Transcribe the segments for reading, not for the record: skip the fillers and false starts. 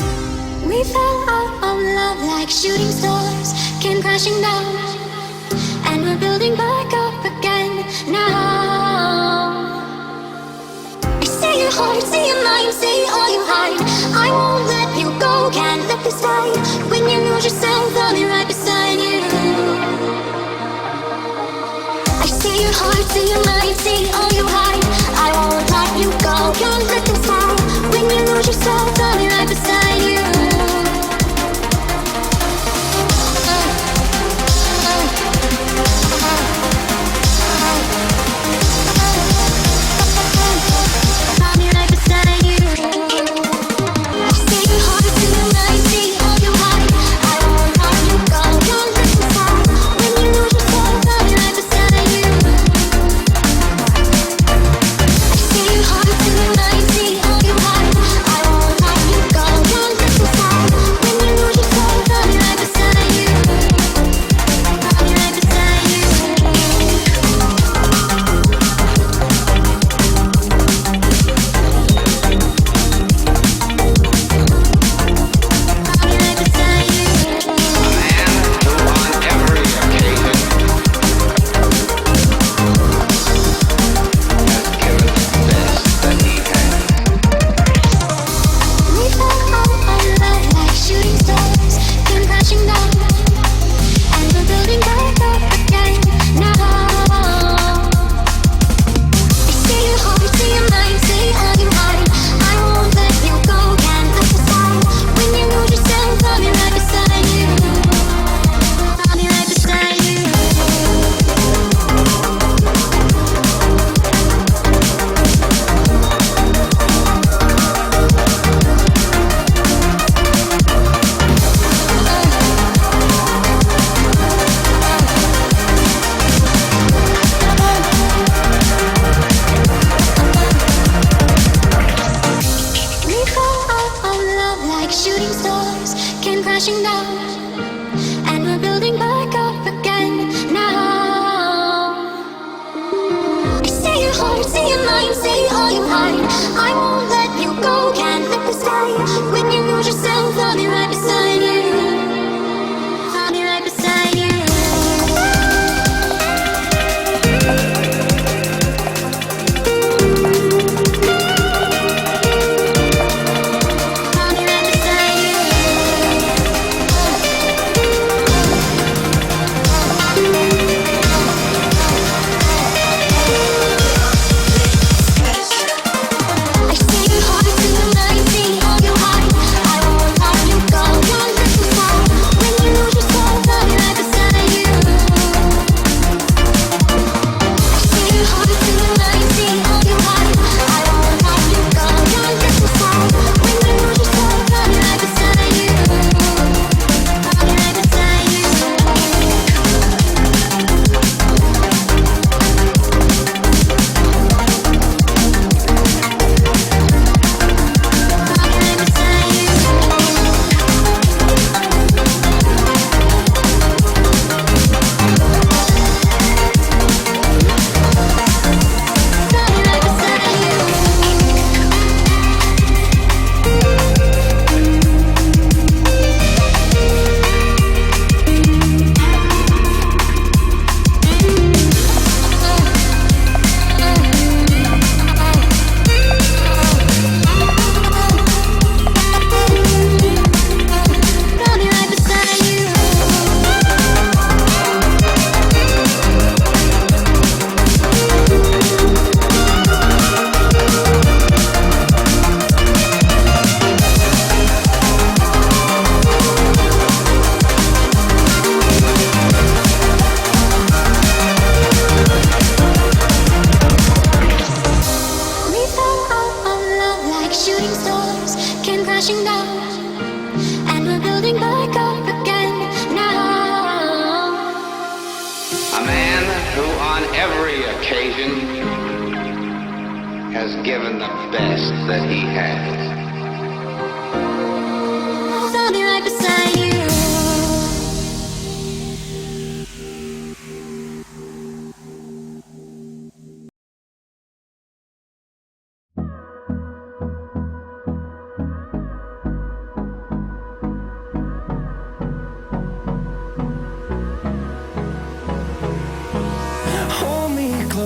We fell out of love like shooting stars, came crashing down, and we're building back up again now. I see your heart, see your mind, see all you hide. I won't let you go, can't let this die. When you lose yourself, I'll be right beside you. I see your heart, see your mind, see all you hide. I won't let you go, can't let this die. When you lose yourself, I'll be right beside you.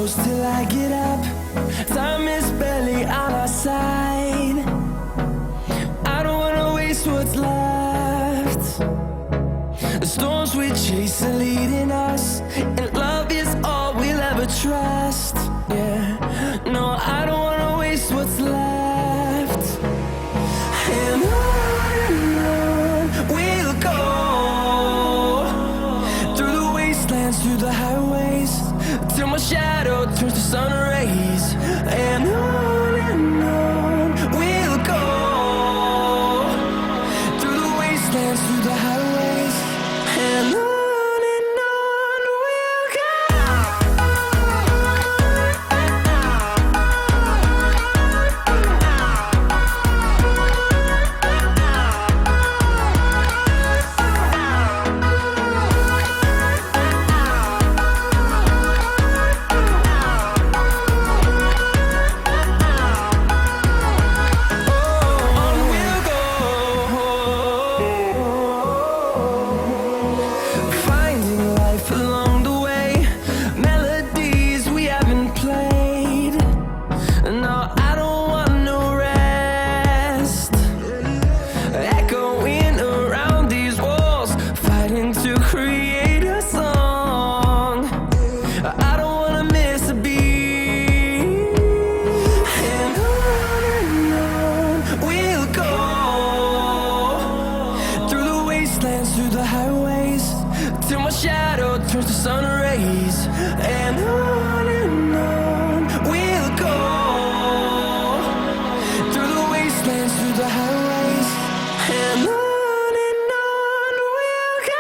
close till I get up. Time is barely on our side. I don't wanna waste what's left. The storms we chase are leading us, and love is all we'll ever trust. Yeah, no, I don't wanna waste what's left. And on we'll go, through the wastelands, through the highways, till my shadow turns to sun rays. And on we'll go, through the wastelands, through the highways, and on we'll go. Through the highways, till my shadow turns to sun rays. And on we'll go, through the wastelands, through the highways, and on we'll go.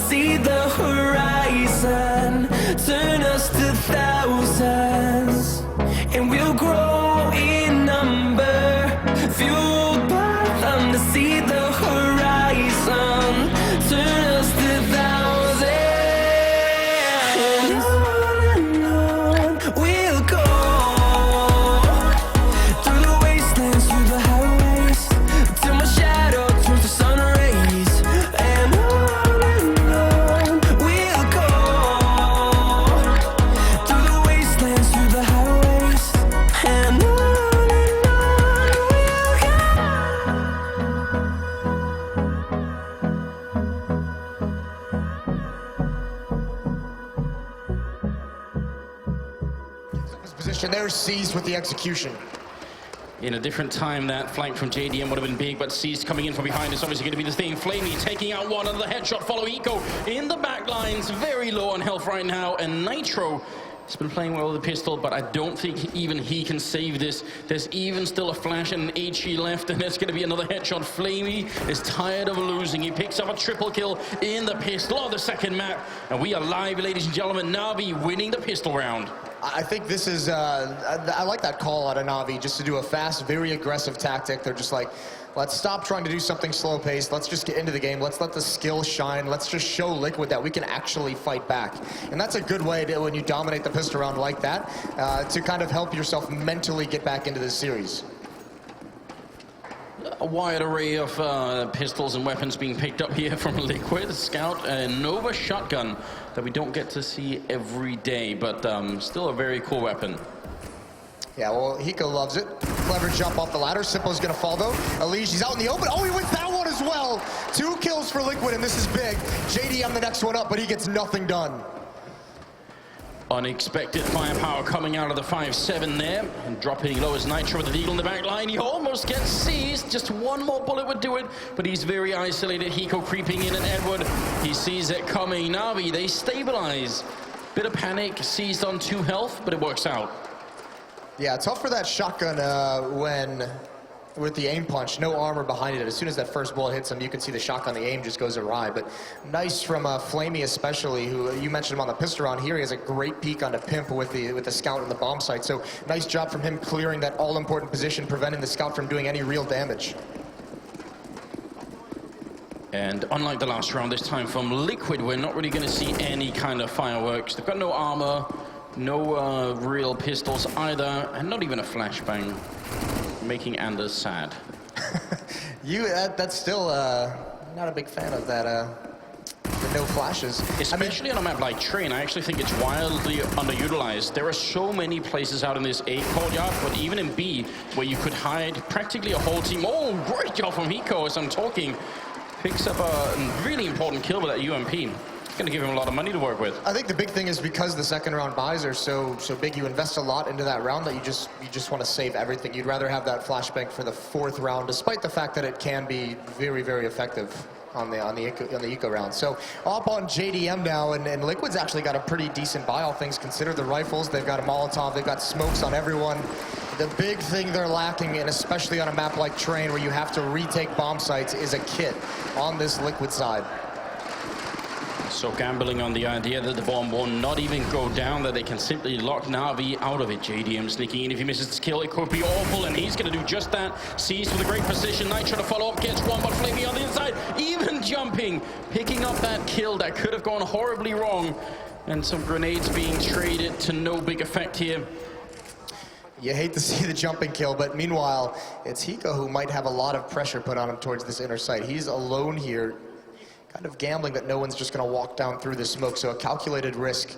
See the horizon turn us to thousands, and we'll grow in number, fueled by them to see the horizon turn us to thousands. And on we'll go, through the wastelands, through the highways, till my shadow turns to sun rays. And position there, seized with the execution. In a different time, that flank from JDM would have been big, but C's coming in from behind is obviously going to be the thing. Flamey taking out one, another headshot follow. Eco in the back lines, very low on health right now, and Nitro has been playing well with the pistol, but I don't think even he can save this. There's even still a flash and an HE left, and there's going to be another headshot. Flamey is tired of losing. He picks up a triple kill in the pistol on the second map, and we are live, ladies and gentlemen. NaVi winning the pistol round. I think this is, I like that call out of NaVi, just to do a fast, very aggressive tactic. They're just like, let's stop trying to do something slow-paced. Let's just get into the game. Let's let the skill shine. Let's just show Liquid that we can actually fight back. And that's a good way to, when you dominate the pistol round like that, to kind of help yourself mentally get back into this series. A wide array of pistols and weapons being picked up here from Liquid. Scout and Nova shotgun that we don't get to see every day, but still a very cool weapon. Yeah, well, Hiko loves it. Clever jump off the ladder. Simpo's gonna fall though. Elige, he's out in the open. Oh, he wins that one as well. 2 kills for Liquid, and this is big. JDM the next one up, but he gets nothing done. Unexpected firepower coming out of the 5-7 there, and dropping low as Nitro with the deagle in the back line. He almost gets seized. Just one more bullet would do it, but he's very isolated. Hiko creeping in, and Edward, he sees it coming. NaVi, they stabilize. Bit of panic, seized on 2 health, but it works out. Yeah, tough for that shotgun when with the aim punch, no armor behind it. As soon as that first bullet hits him, you can see the shotgun, the aim just goes awry. But nice from Flamey especially, who you mentioned him on the pistol round here. He has a great peek onto Pimp with the scout and the bomb site. So nice job from him clearing that all-important position, preventing the scout from doing any real damage. And unlike the last round, this time from Liquid, we're not really going to see any kind of fireworks. They've got no armor, no real pistols either, and not even a flashbang, making Anders sad. That's still not a big fan of that. The no flashes. Especially on a map like Train, I actually think it's wildly underutilized. There are so many places out in this A courtyard, but even in B, where you could hide practically a whole team. Oh, great job from Hiko as I'm talking. Picks up a really important kill with that UMP. It's going to give him a lot of money to work with. I think the big thing is because the second round buys are so big, you invest a lot into that round that you just want to save everything. You'd rather have that flashbang for the fourth round, despite the fact that it can be very, very effective on the eco round. So up on JDM now, and Liquid's actually got a pretty decent buy, all things considered. The rifles, they've got a Molotov, they've got smokes on everyone. The big thing they're lacking, and especially on a map like Train where you have to retake bomb sites, is a kit on this Liquid side. So gambling on the idea that the bomb will not even go down, that they can simply lock NaVi out of it. JDM sneaking in. If he misses his kill, it could be awful, and he's going to do just that. Sees with a great precision. Nitro to follow up, gets one, but Flamey on the inside, even jumping, picking up that kill that could have gone horribly wrong. And some grenades being traded to no big effect here. You hate to see the jumping kill, but meanwhile, it's Hiko who might have a lot of pressure put on him towards this inner site. He's alone here, kind of gambling that no one's just going to walk down through the smoke, so a calculated risk.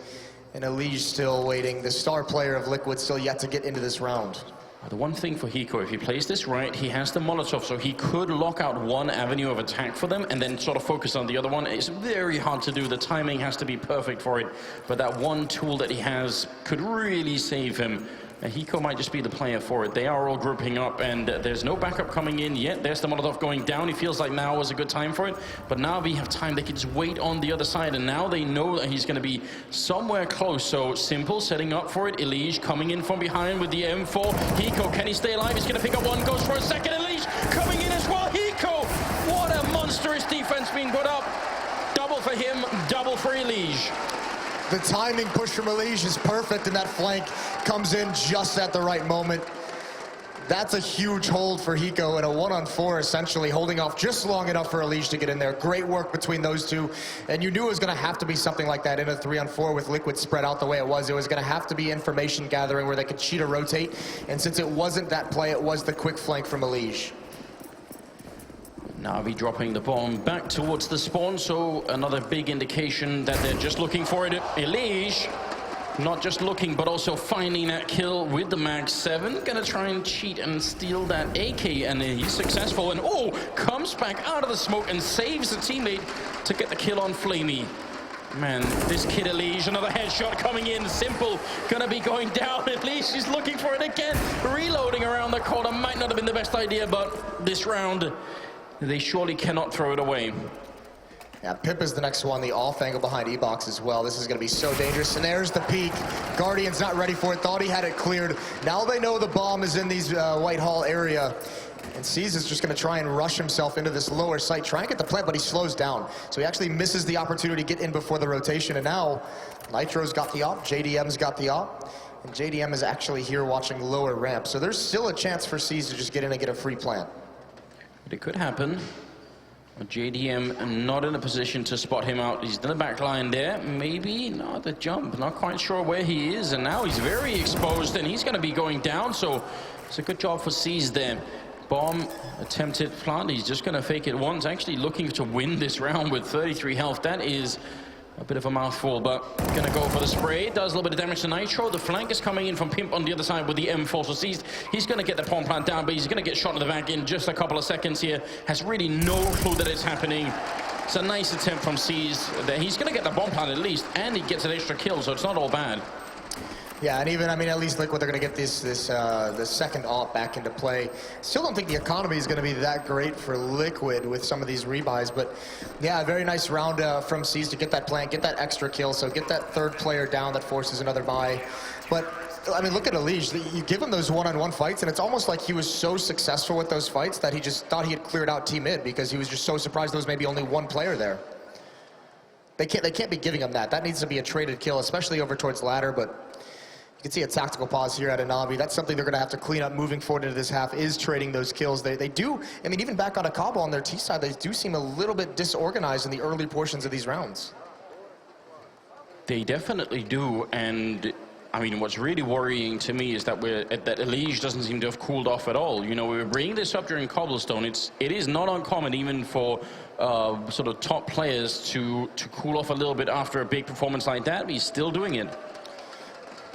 And Elige still waiting. The star player of Liquid still yet to get into this round. The one thing for Hiko, if he plays this right, he has the Molotov, so he could lock out one avenue of attack for them and then sort of focus on the other one. It's very hard to do. The timing has to be perfect for it. But that one tool that he has could really save him. Hiko might just be the player for it. They are all grouping up, and there's no backup coming in yet. There's the Molotov going down. He feels like now is a good time for it. But now we have time. They can just wait on the other side, and now they know that he's going to be somewhere close. So Simple setting up for it. Elige coming in from behind with the M4. Hiko, can he stay alive? He's going to pick up one, goes for a second. Elige coming in as well. Hiko, what a monstrous defense being put up. Double for him, double for Elige. The timing push from Elige is perfect, and that flank comes in just at the right moment. That's a huge hold for Hiko, and a 1-on-4 essentially, holding off just long enough for Elige to get in there. Great work between those two, and you knew it was going to have to be something like that in a 3-on-4 with Liquid spread out the way it was. It was going to have to be information gathering where they could cheat or rotate, and since it wasn't that play, it was the quick flank from Elige. NaVi dropping the bomb back towards the spawn, so another big indication that they're just looking for it. Elige, not just looking, but also finding that kill with the Mag 7. Gonna try and cheat and steal that AK, and he's successful. And oh, comes back out of the smoke and saves a teammate to get the kill on Flamey. Man, this kid Elige, another headshot coming in. Simple, gonna be going down. Elige is looking for it again. Reloading around the corner might not have been the best idea, but this round, they surely cannot throw it away. Yeah, Pip is the next one, the off angle behind E-Box as well. This is going to be so dangerous. And there's the peak. Guardian's not ready for it. Thought he had it cleared. Now they know the bomb is in these Whitehall area. And Seas is just going to try and rush himself into this lower site, try and get the plant, but he slows down. So he actually misses the opportunity to get in before the rotation. And now Nitro's got the op, JDM's got the op. And JDM is actually here watching lower ramp. So there's still a chance for Seas to just get in and get a free plant. But it could happen. JDM not in a position to spot him out. He's in the back line there. Maybe not the jump. Not quite sure where he is. And now he's very exposed, and he's going to be going down. So it's a good job for Seas there. Bomb attempted plant. He's just going to fake it once. Actually looking to win this round with 33 health. That is a bit of a mouthful, but gonna go for the spray. Does a little bit of damage to Nitro. The flank is coming in from Pimp on the other side with the M4. So Seas, he's gonna get the bomb plant down, but he's gonna get shot in the back in just a couple of seconds here. Has really no clue that it's happening. It's a nice attempt from Seas. He's gonna get the bomb plant at least, and he gets an extra kill, so it's not all bad. Yeah, and even, I mean, at least Liquid, they're going to get the second op back into play. Still don't think the economy is going to be that great for Liquid with some of these rebuys, but yeah, a very nice round from Seas to get that plant, get that extra kill, so get that third player down that forces another buy. But I mean, look at Elige. You give him those one-on-one fights, and it's almost like he was so successful with those fights that he just thought he had cleared out Team Mid because he was just so surprised there was maybe only one player there. They can't be giving him that. That needs to be a traded kill, especially over towards ladder, but you can see a tactical pause here at NaVi. That's something they're going to have to clean up moving forward into this half, is trading those kills. They do, I mean, even back on a Cobble on their T side, they do seem a little bit disorganized in the early portions of these rounds. They definitely do, and I mean, what's really worrying to me is that that Elige doesn't seem to have cooled off at all. You know, we were bringing this up during Cobblestone. It is not uncommon even for sort of top players to cool off a little bit after a big performance like that. But he's still doing it.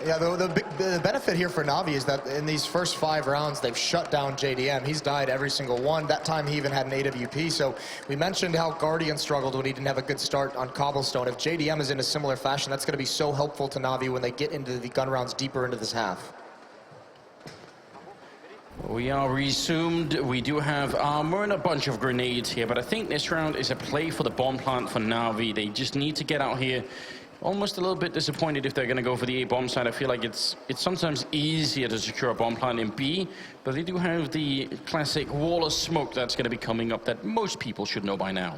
Yeah, the benefit here for NaVi is that in these first 5 rounds, they've shut down JDM. He's died every single one. That time he even had an AWP. So we mentioned how Guardian struggled when he didn't have a good start on Cobblestone. If JDM is in a similar fashion, that's going to be so helpful to NaVi when they get into the gun rounds deeper into this half. We are resumed. We do have armor and a bunch of grenades here, but I think this round is a play for the bomb plant for NaVi. They just need to get out here. Almost a little bit disappointed if they're going to go for the A bomb side. I feel like it's sometimes easier to secure a bomb plant in B, but they do have the classic wall of smoke that's going to be coming up that most people should know by now.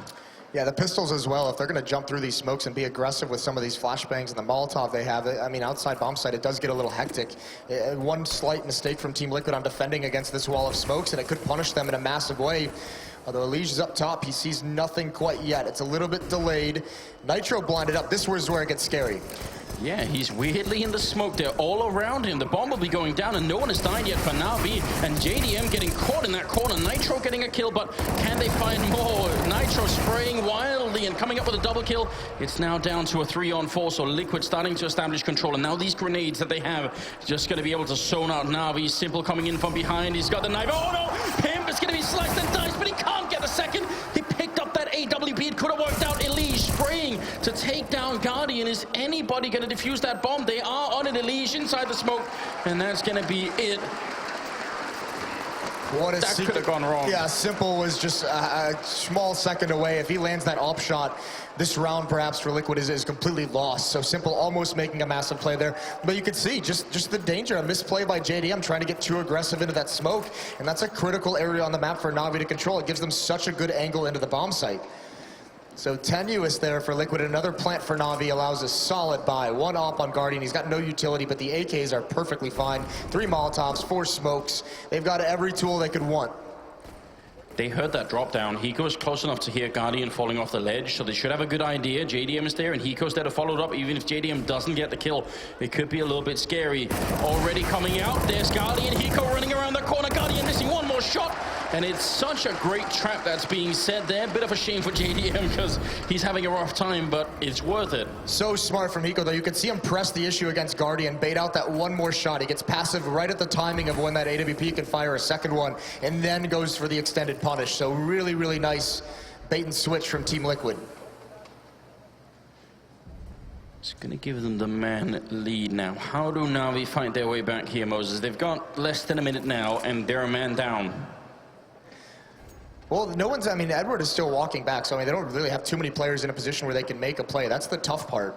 Yeah, the pistols as well. If they're going to jump through these smokes and be aggressive with some of these flashbangs and the Molotov they have, I mean, outside bomb site, it does get a little hectic. One slight mistake from Team Liquid on defending against this wall of smokes, and it could punish them in a massive way. Although Elige is up top, he sees nothing quite yet. It's a little bit delayed. Nitro blinded up. This was where it gets scary. Yeah, he's weirdly in the smoke there all around him. The bomb will be going down, and no one has died yet for NaVi. And JDM getting caught in that corner. Nitro getting a kill, but can they find more? Nitro spraying wildly and coming up with a double kill. It's now down to a 3-on-4, so Liquid starting to establish control. And now these grenades that they have, just going to be able to zone out NaVi. Simple coming in from behind. He's got the knife. Oh no! Pimp is going to be sliced and diced, but he can't get the second. He picked up that AWP. It could have worked out. Elige spraying to take down Guardian. Is anybody going to defuse that bomb? They are on it. Elige inside the smoke, and that's going to be it. What that could have gone wrong. Yeah, Simple was just a small second away. If he lands that op shot, this round perhaps for Liquid is completely lost. So Simple almost making a massive play there. But you could see just the danger, a misplay by JDM trying to get too aggressive into that smoke. And that's a critical area on the map for NaVi to control. It gives them such a good angle into the bomb site. So tenuous there for Liquid. Another plant for NaVi allows a solid buy. 1 op on Guardian. He's got no utility, but the AKs are perfectly fine. 3 Molotovs, 4 smokes. They've got every tool they could want. They heard that drop down. Hiko's close enough to hear Guardian falling off the ledge, so they should have a good idea. JDM is there, and Hiko's there to follow it up. Even if JDM doesn't get the kill, it could be a little bit scary. Already coming out, there's Guardian. Hiko running around the corner. Guardian missing one more shot, and it's such a great trap that's being set there. Bit of a shame for JDM because he's having a rough time, but it's worth it. So smart from Hiko, though. You can see him press the issue against Guardian, bait out that one more shot. He gets passive right at the timing of when that AWP can fire a second one, and then goes for the extended punish. So really, really nice bait and switch from Team Liquid. It's going to give them the man lead now. How do NaVi fight their way back here, Moses? They've got less than a minute now, and they're a man down. Well, no one's, I mean, Edward is still walking back, so I mean, they don't really have too many players in a position where they can make a play. That's the tough part.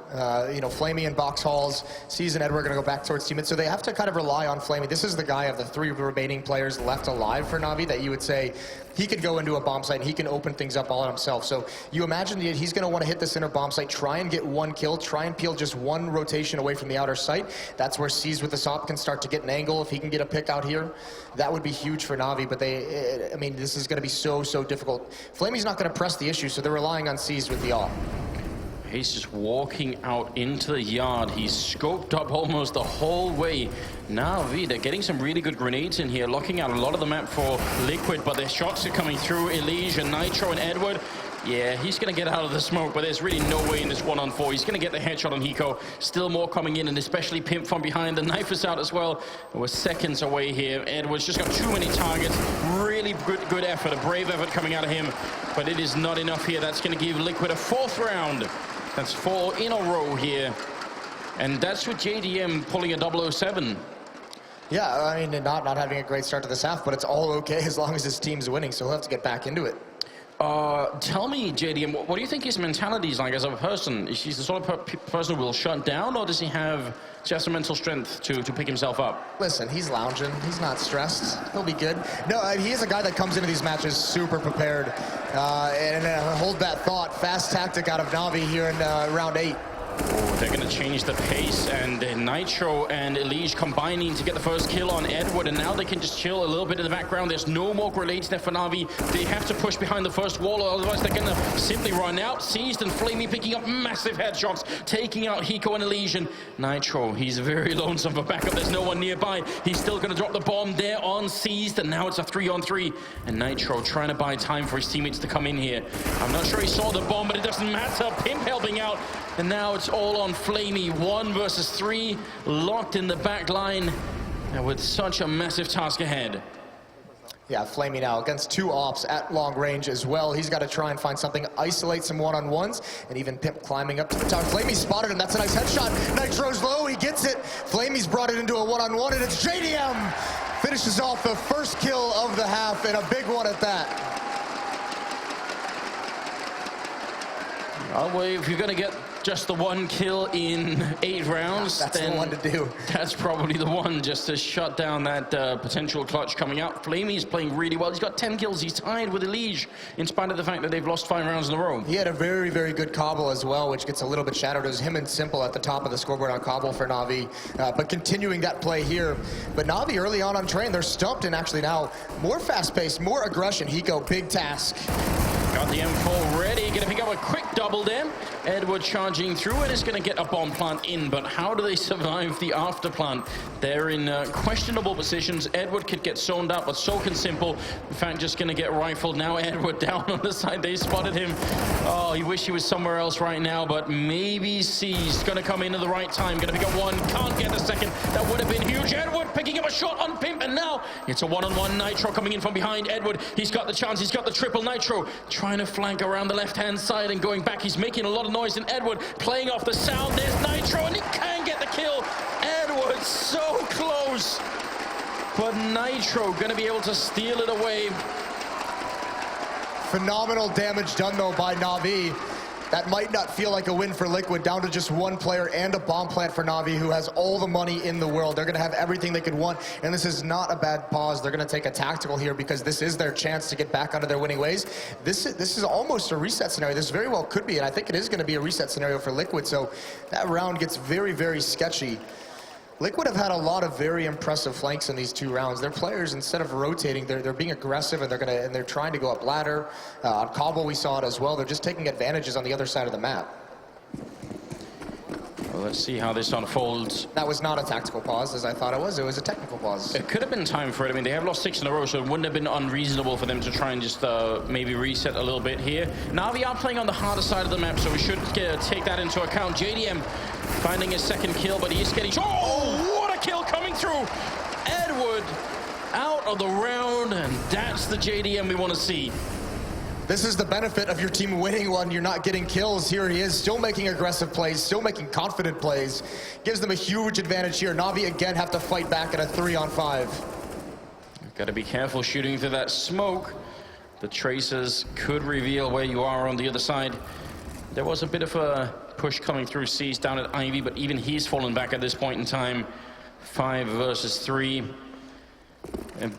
You know, Flamey and Box Halls, Season Edward going to go back towards teammates, so they have to kind of rely on Flamey. This is the guy of the 3 remaining players left alive for NaVi that you would say he could go into a bomb site and he can open things up all on himself. So you imagine that he's going to want to hit this inner bomb site, try and get 1 kill, try and peel just 1 rotation away from the outer site. That's where Seas with the SOP can start to get an angle. If he can get a pick out here, that would be huge for NaVi, but I mean, this is going to be so difficult. Flamey's not going to press the issue, so they're relying on Seas with the AWP. He's just walking out into the yard. He's scoped up almost the whole way. NaVi, they're getting some really good grenades in here, locking out a lot of the map for Liquid, but their shots are coming through. Elige and Nitro and Edward. Yeah, he's going to get out of the smoke, but there's really no way in this 1-on-4. He's going to get the headshot on Hiko. Still more coming in, and especially Pimp from behind. The knife is out as well. We're seconds away here. Edward's just got too many targets. Really good effort, a brave effort coming out of him, but it is not enough here. That's going to give Liquid a 4th round. That's 4 in a row here. And that's with JDM pulling a 007. Yeah, I mean, not having a great start to this half, but it's all okay as long as his team's winning, so he'll have to get back into it. Tell me, JDM, what do you think his mentality is like as a person? Is he the sort of person who will shut down, or does he have just the mental strength to pick himself up? Listen, he's lounging. He's not stressed. He'll be good. No, he is a guy that comes into these matches super prepared. And hold that thought. Fast tactic out of NaVi here in round 8. Oh, they're going to change the pace, and Nitro and Elige combining to get the first kill on Edward, and now they can just chill a little bit in the background. There's no more grenades there for NaVi. They have to push behind the first wall, or otherwise they're going to simply run out. Seized and Flamey picking up massive headshots, taking out Hiko and Elige. And Nitro, he's very lonesome for backup. There's no one nearby. He's still going to drop the bomb there on Seized, and now it's a 3-on-3. And Nitro trying to buy time for his teammates to come in here. I'm not sure he saw the bomb, but it doesn't matter. Pimp helping out, and now it's all on Flamey. 1 versus 3, locked in the back line, and with such a massive task ahead. Yeah, Flamey now against 2 ops at long range as well. He's got to try and find something, isolate some one-on-ones, and even Pimp climbing up to the tower. Flamey spotted him. That's a nice headshot. Nitro's low. He gets it. Flamey's brought it into a one-on-one, and it's JDM. Finishes off the first kill of the half, and a big one at that. Well, if you're going to get just the 1 kill in 8 rounds, that's then the one to do. That's probably the one just to shut down that potential clutch coming out. Flamey's playing really well. He's got 10 kills. He's tied with Elige, in spite of the fact that they've lost 5 rounds in a row. He had a very, very good cobble as well, which gets a little bit shadowed. It was him and Simple at the top of the scoreboard on cobble for NaVi, but continuing that play here. But NaVi early on train, they're stumped, and actually now more fast-paced, more aggression. Hiko, big task. Got the M4 ready, going to pick up a quick double there. Edward charging through and is going to get a bomb plant in, but how do they survive the after plant? They're in questionable positions. Edward could get zoned out, but so can Simple. In fact, just going to get rifled. Now Edward down on the side. They spotted him. Oh, he wish he was somewhere else right now, but maybe Seized going to come in at the right time. Going to pick up 1, can't get the second. That would have been huge. Edward picking up a shot on Pimp, and now it's a one-on-one. Nitro coming in from behind Edward. He's got the chance. He's got the triple. Nitro trying to flank around the left-hand side and going back. He's making a lot of noise, and Edward playing off the sound. There's Nitro, and he can get the kill. Edward so close, but Nitro going to be able to steal it away. Phenomenal damage done though by NaVi. That might not feel like a win for Liquid, down to just 1 player and a bomb plant for NaVi, who has all the money in the world. They're going to have everything they could want, and this is not a bad pause. They're going to take a tactical here because this is their chance to get back onto their winning ways. This is almost a reset scenario. This very well could be, and I think it is going to be a reset scenario for Liquid, so that round gets very, very sketchy. Liquid have had a lot of very impressive flanks in these 2 rounds. Their players, instead of rotating, they're being aggressive, and they're trying to go up ladder. On cobble, we saw it as well. They're just taking advantages on the other side of the map. Well, let's see how this unfolds. That was not a tactical pause, as I thought it was. It was a technical pause. It could have been time for it. I mean, they have lost 6 in a row, so it wouldn't have been unreasonable for them to try and just maybe reset a little bit here. NaVi are playing on the harder side of the map, so we should take that into account. JDM finding his 2nd kill, but he is getting... Oh, what a kill coming through! Edward out of the round, and that's the JDM we want to see. This is the benefit of your team winning when you're not getting kills. Here he is, still making aggressive plays, still making confident plays. Gives them a huge advantage here. NaVi again have to fight back at a 3-on-5. Got to be careful shooting through that smoke. The tracers could reveal where you are on the other side. There was a bit of a push coming through Seized down at Ivy, but even he's fallen back at this point in time. 5 versus 3. And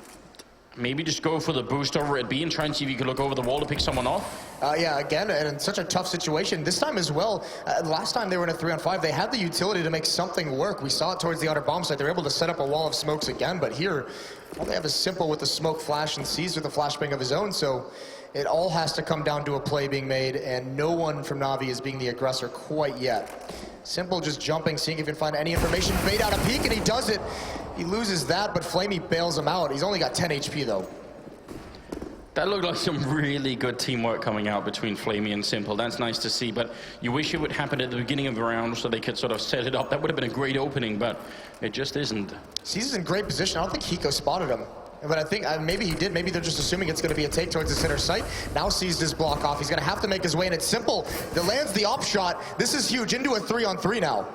maybe just go for the boost over at B and try and see if you can look over the wall to pick someone off. Yeah, again, and in such a tough situation. This time as well, last time they were in a 3-on-5, they had the utility to make something work. We saw it towards the outer bomb site. They were able to set up a wall of smokes again, but here, all they have is Simple with the smoke flash and Seized with a flashbang of his own, so it all has to come down to a play being made, and no one from NaVi is being the aggressor quite yet. Simple just jumping, seeing if he can find any information, bait out a peek, and he does it. He loses that, but Flamey bails him out. He's only got 10 HP, though. That looked like some really good teamwork coming out between Flamey and Simple. That's nice to see, but you wish it would happen at the beginning of the round so they could sort of set it up. That would have been a great opening, but it just isn't. Seized in great position. I don't think Hiko spotted him. But I think maybe he did. Maybe they're just assuming it's going to be a take towards the center site. Now Seized his block off. He's going to have to make his way, and it's Simple that lands the op shot. This is huge. Into a 3-on-3 now.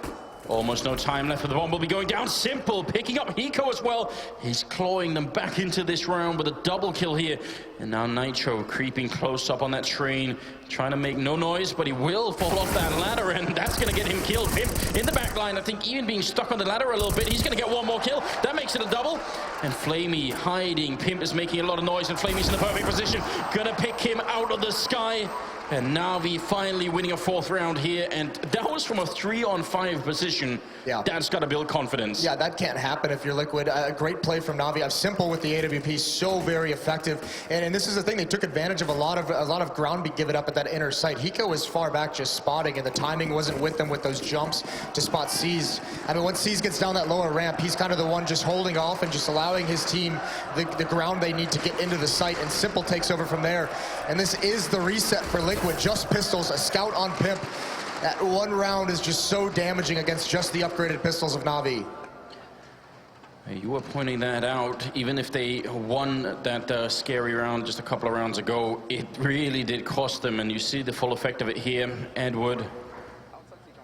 Almost no time left for the bomb. Will be going down. Simple picking up Hiko as well. He's clawing them back into this round with a double kill here. And now Nitro creeping close up on that train, trying to make no noise, but he will fall off that ladder, and that's going to get him killed. Pimp in the back line, I think even being stuck on the ladder a little bit, he's going to get one more kill. That makes it a double. And Flamey hiding. Pimp is making a lot of noise, and Flamey's in the perfect position. Going to pick him out of the sky. And NaVi finally winning a 4th round here, and that was from a 3-on-5 position. Yeah. That's got to build confidence. Yeah, that can't happen if you're Liquid. A great play from NaVi. Simple with the AWP, so very effective. And this is the thing, they took advantage of a lot of ground being given up at that inner site. Hiko was far back just spotting, and the timing wasn't with them with those jumps to spot C's. I mean, once C's gets down that lower ramp, he's kind of the one just holding off and just allowing his team the ground they need to get into the site, and Simple takes over from there. And this is the reset for Liquid. Just pistols, a scout on Pimp. That 1 round is just so damaging against just the upgraded pistols of NaVi. You were pointing that out. Even if they won that scary round just a couple of rounds ago, it really did cost them, and you see the full effect of it here. Edward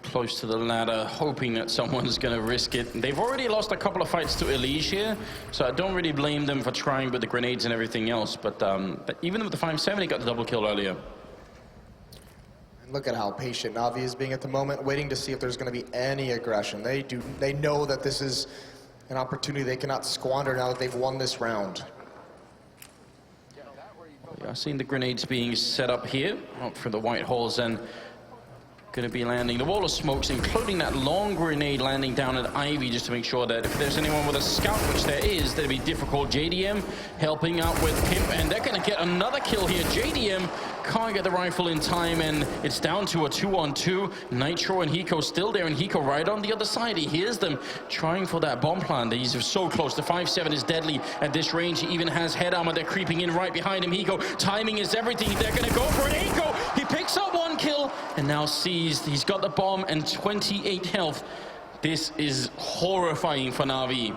close to the ladder, hoping that someone's going to risk it. They've already lost a couple of fights to Elise here, so I don't really blame them for trying with the grenades and everything else, but even with the 5-7, he got the double kill earlier. Look at how patient NaVi is being at the moment, waiting to see if there's going to be any aggression. They know that this is an opportunity they cannot squander now that they've won this round. I've seen the grenades being set up here, up for the white holes, and going to be landing the wall of smokes, including that long grenade landing down at Ivy, just to make sure that if there's anyone with a scout, which there is, that'd be difficult. JDM helping out with Pimp, and they're going to get another kill here. JDM can't get the rifle in time, and it's down to a 2-on-2. Nitro and Hiko still there, and Hiko right on the other side. He hears them trying for that bomb plant. He's so close. The 5-7 is deadly at this range. He even has head armor. They're creeping in right behind him. Hiko, timing is everything. They're going to go for it. Hiko, he picks up 1 kill, and now seized. He's got the bomb and 28 health. This is horrifying for NaVi.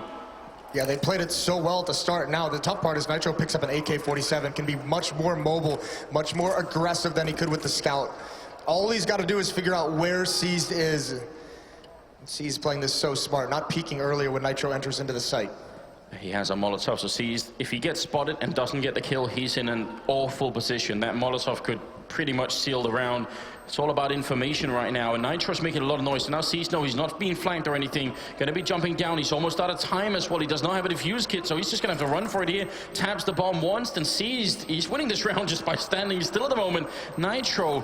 Yeah, they played it so well at the start. Now, the tough part is Nitro picks up an AK-47, can be much more mobile, much more aggressive than he could with the scout. All he's got to do is figure out where Seized is. Seized playing this so smart, not peeking earlier when Nitro enters into the site. He has a Molotov, so Seized, if he gets spotted and doesn't get the kill, he's in an awful position. That Molotov could pretty much seal the round. It's all about information right now, and Nitro's making a lot of noise. So now Seized, no, he's not being flanked or anything. Gonna be jumping down. He's almost out of time as well. He does not have a defuse kit, so he's just gonna have to run for it here. Taps the bomb once, then Seized. He's winning this round just by standing still at the moment. Nitro,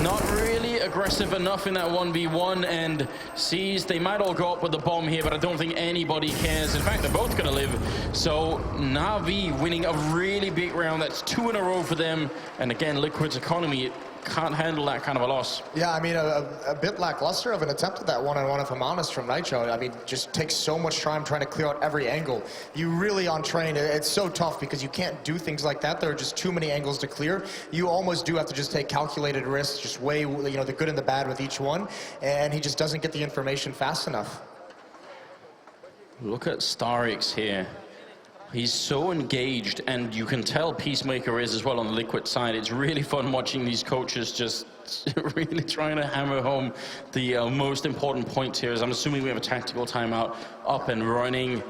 not really aggressive enough in that 1v1, and Seized, they might all go up with the bomb here, but I don't think anybody cares. In fact, they're both gonna live. So NaVi winning a really big round. That's 2 in a row for them. And again, Liquid's economy can't handle that kind of a loss. Yeah, I mean, a bit lackluster of an attempt at that one-on-one, if I'm honest, from Nitro. I mean, just takes so much time trying to clear out every angle. You really on train, it's so tough because you can't do things like that. There are just too many angles to clear. You almost do have to just take calculated risks, just weigh, you know, the good and the bad with each one, and he just doesn't get the information fast enough. Look at Starix here. He's so engaged, and you can tell Peacemaker is as well on the Liquid side. It's really fun watching these coaches just really trying to hammer home the most important points here. As I'm assuming we have a tactical timeout up and running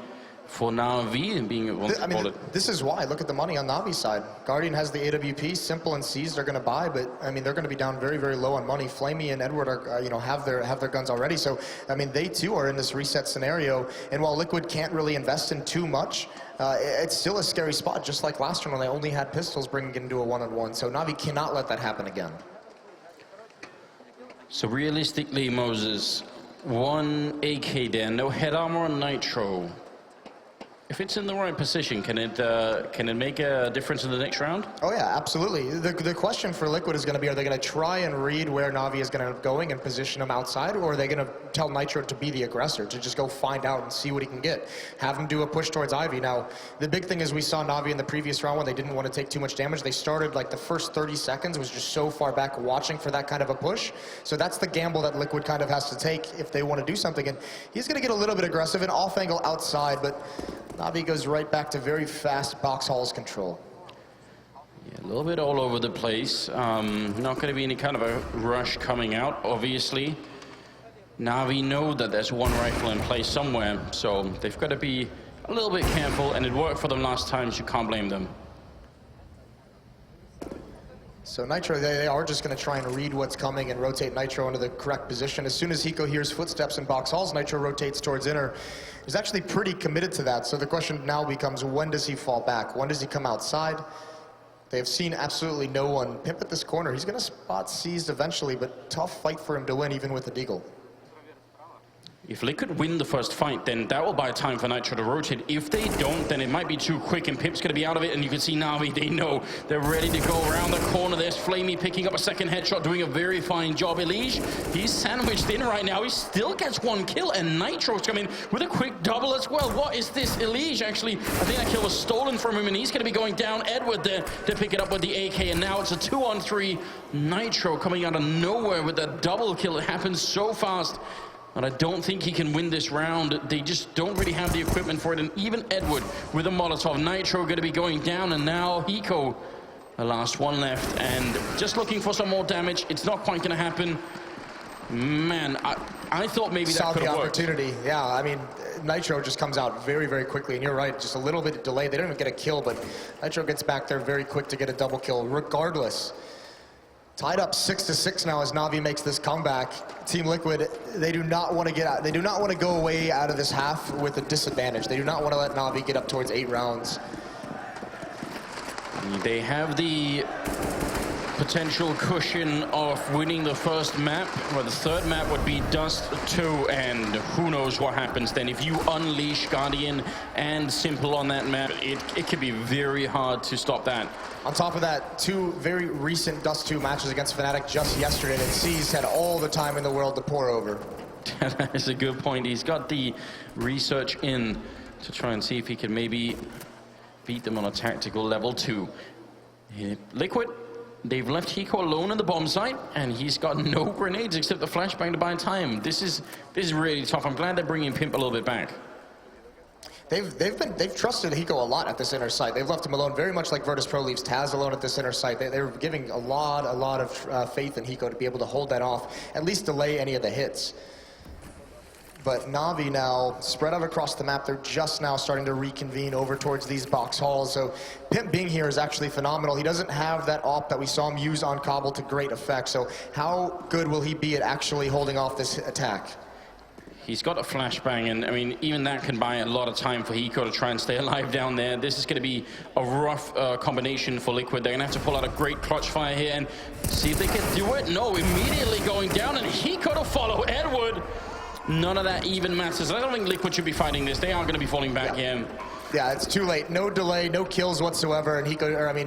for NaVi and being able to call it. This is why. Look at the money on NaVi's side. Guardian has the AWP, Simple and Seized are going to buy, but I mean they're going to be down very, very low on money. Flamey and Edward are, you know, have their guns already. So I mean they too are in this reset scenario. And while Liquid can't really invest in too much, it's still a scary spot, just like last round when they only had pistols bringing it into a one-on-one. So NaVi cannot let that happen again. So realistically, Moses, 1 AK there, no head armor on Nitro. If it's in the right position, can it make a difference in the next round? Oh yeah, absolutely. The question for Liquid is going to be, are they going to try and read where NaVi is going to end up going and position him outside, or are they going to tell Nitro to be the aggressor, to just go find out and see what he can get? Have him do a push towards Ivy. Now, the big thing is we saw NaVi in the previous round when they didn't want to take too much damage. They started like the first 30 seconds was just so far back watching for that kind of a push. So that's the gamble that Liquid kind of has to take if they want to do something. And he's going to get a little bit aggressive and off angle outside, but NaVi goes right back to very fast box halls control. Yeah, a little bit all over the place. Not going to be any kind of a rush coming out, obviously. NaVi know that there's one rifle in place somewhere, so they've got to be a little bit careful, and it worked for them last time, so you can't blame them. So Nitro, they are just going to try and read what's coming and rotate Nitro into the correct position. As soon as Hiko hears footsteps in box halls, Nitro rotates towards inner. He's actually pretty committed to that. So the question now becomes, when does he fall back? When does he come outside? They have seen absolutely no one. Pimp at this corner. He's going to spot Seized eventually, but tough fight for him to win, even with the Deagle. If Liquid win the first fight, then that will buy time for Nitro to rotate. If they don't, then it might be too quick, and Pip's going to be out of it. And you can see NaVi, they know they're ready to go around the corner. There's Flamey picking up a second headshot, doing a very fine job. Elige, he's sandwiched in right now. He still gets one kill, and Nitro's coming with a quick double as well. What is this? Elige, actually, I think that kill was stolen from him, and he's going to be going down. Edward there to pick it up with the AK, and now it's a 2-on-3. Nitro coming out of nowhere with that double kill. It happens so fast. And I don't think he can win this round. They just don't really have the equipment for it. And even Edward with a Molotov. Nitro going to be going down. And now Hiko, the last one left. And just looking for some more damage. It's not quite going to happen. Man, I thought maybe that could have worked. Opportunity. Yeah, I mean, Nitro just comes out very, very quickly. And you're right, just a little bit of delay. They don't even get a kill, but Nitro gets back there very quick to get a double kill regardless. Tied up 6-6 now as NaVi makes this comeback. Team Liquid, they do not want to get out. They do not want to go away out of this half with a disadvantage. They do not want to let NaVi get up towards 8 rounds. They have the potential cushion of winning the first map, or the third map would be Dust 2, and who knows what happens then. If you unleash Guardian and Simple on that map, it could be very hard to stop that. On top of that, 2 very recent Dust 2 matches against Fnatic just yesterday that Seized had all the time in the world to pour over. That is a good point. He's got the research in to try and see if he can maybe beat them on a tactical level 2. Liquid, they've left Hiko alone in the bomb site, and he's got no grenades except the flashbang to buy time. This is really tough. I'm glad they're bringing Pimp a little bit back. They've trusted Hiko a lot at this inner site. They've left him alone, very much like Virtus Pro leaves Taz alone at this inner site. They're giving a lot of faith in Hiko to be able to hold that off, at least delay any of the hits. But NaVi now spread out across the map. They're just now starting to reconvene over towards these box halls. So Pimp being here is actually phenomenal. He doesn't have that op that we saw him use on Cobble to great effect. So how good will he be at actually holding off this attack? He's got a flashbang, and I mean, even that can buy a lot of time for Hiko to try and stay alive down there. This is going to be a rough combination for Liquid. They're going to have to pull out a great clutch fire here and see if they can do it. No, immediately going down, and Hiko to follow Edward. None of that even matters. I don't think Liquid should be fighting this. They are going to be falling back here. Yeah, it's too late. No delay, no kills whatsoever, and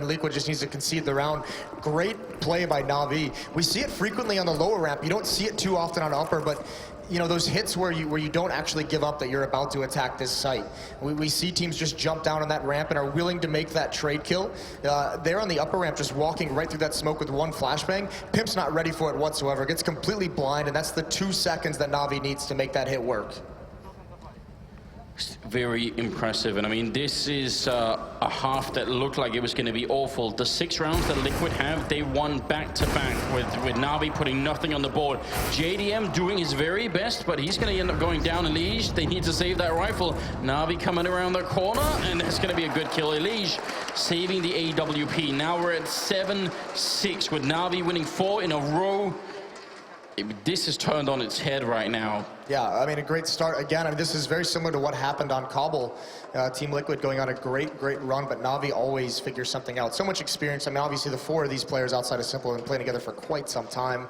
Liquid just needs to concede the round. Great play by NaVi. We see it frequently on the lower ramp. You don't see it too often on upper, but you know, those hits where you don't actually give up that you're about to attack this site. We see teams just jump down on that ramp and are willing to make that trade kill. They're on the upper ramp just walking right through that smoke with one flashbang. Pimp's not ready for it whatsoever. Gets completely blind, and that's the 2 seconds that NaVi needs to make that hit work. Very impressive, and I mean, this is a half that looked like it was going to be awful. The 6 rounds that Liquid have, they won back-to-back with NaVi putting nothing on the board. JDM doing his very best, but he's going to end up going down. Elige, they need to save that rifle. NaVi coming around the corner, and it's going to be a good kill. Elige saving the AWP. Now we're at 7-6 with NaVi winning 4 in a row. This is turned on its head right now. Yeah, I mean, a great start. Again, I mean, this is very similar to what happened on Cobble. Team Liquid going on a great run, but NaVi always figures something out. So much experience. I mean, obviously the 4 of these players outside of Simple have been playing together for quite some time.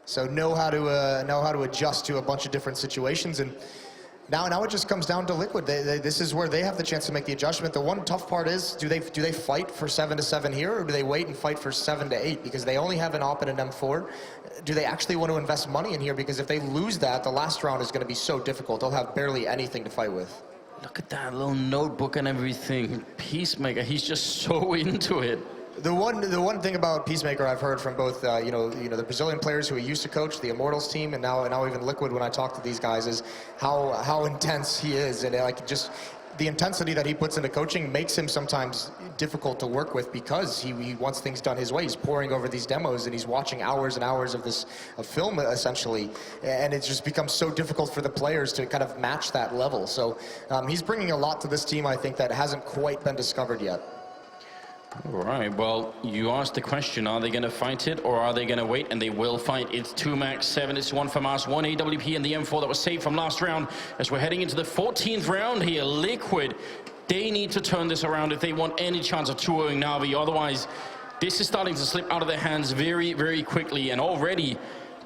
So know how to adjust to a bunch of different situations. And now it just comes down to Liquid. This is where they have the chance to make the adjustment. The one tough part is, do they fight for 7-7 here, or do they wait and fight for 7-8? Because they only have an op and an M4. Do they actually want to invest money in here? Because if they lose that, the last round is going to be so difficult. They'll have barely anything to fight with. Look at that little notebook and everything. Peacemaker, he's just so into it. The one thing about Peacemaker I've heard from both you know the Brazilian players who he used to coach, the Immortals team, and now even Liquid, when I talk to these guys, is how intense he is, and like just the intensity that he puts into coaching makes him sometimes difficult to work with, because he wants things done his way. He's poring over these demos and he's watching hours and hours of film essentially, and it just becomes so difficult for the players to kind of match that level. So he's bringing a lot to this team, I think, that hasn't quite been discovered yet. All right, well, you asked the question, are they going to fight it or are they going to wait? And they will fight. It's 2 max 7, it's 1 FAMAS, 1 AWP and the M4 that was saved from last round. As we're heading into the 14th round here, Liquid, they need to turn this around if they want any chance of 2-0ing NaVi. Otherwise, this is starting to slip out of their hands very, very quickly. And already,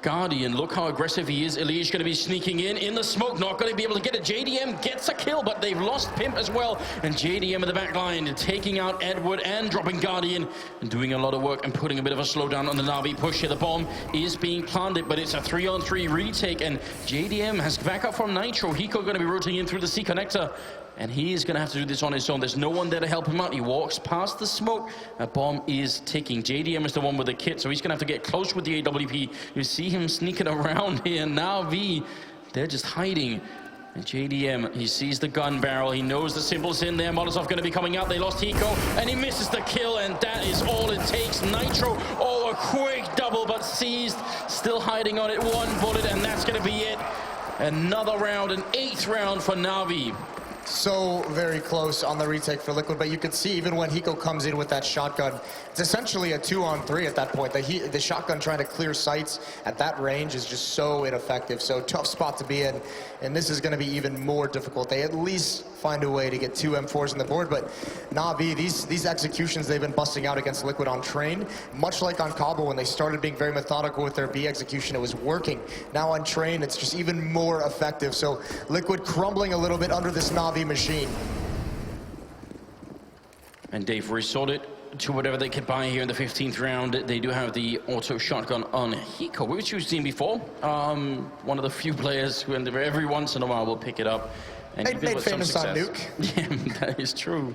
Guardian, look how aggressive he is. Elish going to be sneaking in the smoke, not going to be able to get it. JDM gets a kill, but they've lost Pimp as well. And JDM in the back line, taking out Edward and dropping Guardian, and doing a lot of work and putting a bit of a slowdown on the NaVi push here. The bomb is being planted, but it's a 3-on-3 retake, and JDM has backup from Nitro. Hiko going to be rotating in through the C connector, and he is going to have to do this on his own. There's no one there to help him out. He walks past the smoke. A bomb is ticking. JDM is the one with the kit, so he's going to have to get close with the AWP. You see him sneaking around here. NaVi, they're just hiding. And JDM, he sees the gun barrel. He knows the symbol's in there. Molotov going to be coming out. They lost Hiko, and he misses the kill, and that is all it takes. Nitro, oh, a quick double, but seized. Still hiding on it. 1 bullet, and that's going to be it. Another round, an 8th round for NaVi. So very close on the retake for Liquid, but you could see even when Hiko comes in with that shotgun, it's essentially a 2-on-3 at that point. The shotgun trying to clear sights at that range is just so ineffective. So tough spot to be in, and this is going to be even more difficult. They at least find a way to get 2 M4s on the board, but NaVi, these executions they've been busting out against Liquid on Train, much like on Cabo when they started being very methodical with their B execution, it was working. Now on Train, it's just even more effective. So Liquid crumbling a little bit under this NaVi machine. And they've resorted to whatever they can buy here in the 15th round. They do have the auto shotgun on Hiko, which you've seen before. One of the few players who every once in a while will pick it up. And made famous on Nuke. Yeah, that is true.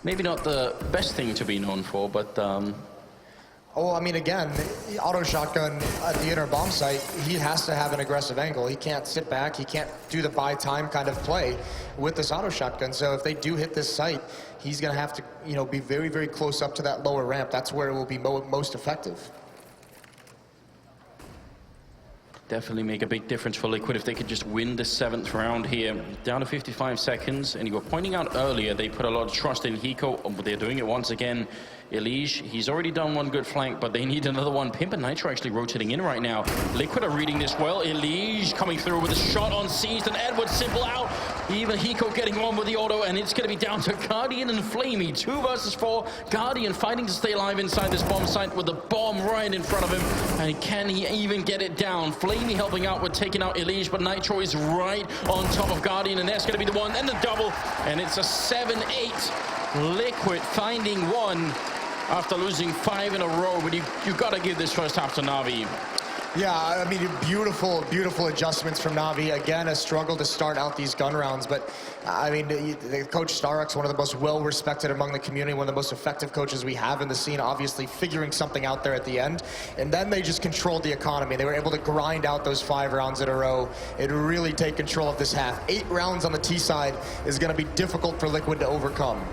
Maybe not the best thing to be known for, but oh, I mean, again, auto shotgun at the inner bomb site, he has to have an aggressive angle. He can't sit back. He can't do the buy time kind of play with this auto shotgun. So if they do hit this site, he's going to have to, you know, be very, very close up to that lower ramp. That's where it will be most effective. Definitely make a big difference for Liquid if they could just win the 7th round here. Down to 55 seconds, and you were pointing out earlier they put a lot of trust in Hiko, but they're doing it once again. Elish, he's already done one good flank, but they need another one. Pimp and Nitro actually rotating in right now. Liquid are reading this well. Elish coming through with a shot on Seized, and Edward simple out. Even Hiko getting on with the auto, and it's going to be down to Guardian and Flamey. 2 versus 4. Guardian fighting to stay alive inside this bomb site with the bomb right in front of him. And can he even get it down? Flamey helping out with taking out Elish, but Nitro is right on top of Guardian, and that's going to be the one, and the double. And it's a 7-8. Liquid finding 1 after losing 5 in a row. But you got to give this first half to NaVi. Yeah, I mean, beautiful, beautiful adjustments from NaVi. Again, a struggle to start out these gun rounds, but I mean, Coach Starrock's one of the most well-respected among the community, one of the most effective coaches we have in the scene, obviously figuring something out there at the end. And then they just controlled the economy. They were able to grind out those 5 rounds in a row and really take control of this half. 8 rounds on the T side is going to be difficult for Liquid to overcome.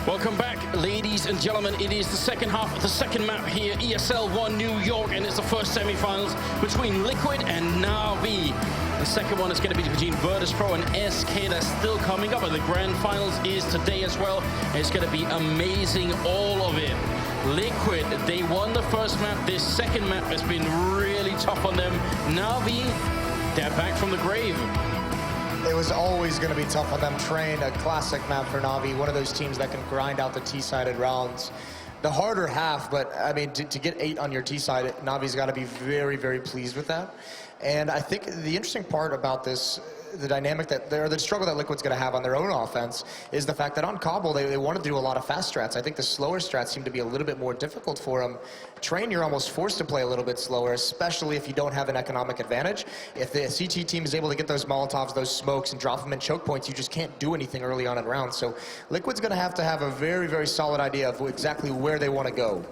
Welcome back, ladies and gentlemen. It is the second half of the second map here, ESL 1 New York, and it's the first semi-finals between Liquid and NaVi. The second one is going to be between Virtus.pro and SK. That's still coming up, and the grand finals is today as well. It's going to be amazing, all of it. Liquid, they won the first map. This second map has been really tough on them. NaVi, they're back from the grave. It was always going to be tough on them. Train, a classic map for NaVi, one of those teams that can grind out the T-sided rounds. The harder half, but I mean, to get 8 on your T-side, NaVi's got to be very, very pleased with that. And I think the interesting part about this, the dynamic that the struggle that Liquid's going to have on their own offense is the fact that on Cobble they want to do a lot of fast strats. I think the slower strats seem to be a little bit more difficult for them. Train, you're almost forced to play a little bit slower, especially if you don't have an economic advantage. If the CT team is able to get those Molotovs, those smokes, and drop them in choke points, you just can't do anything early on in rounds. So Liquid's going to have a very, very solid idea of exactly where they want to go.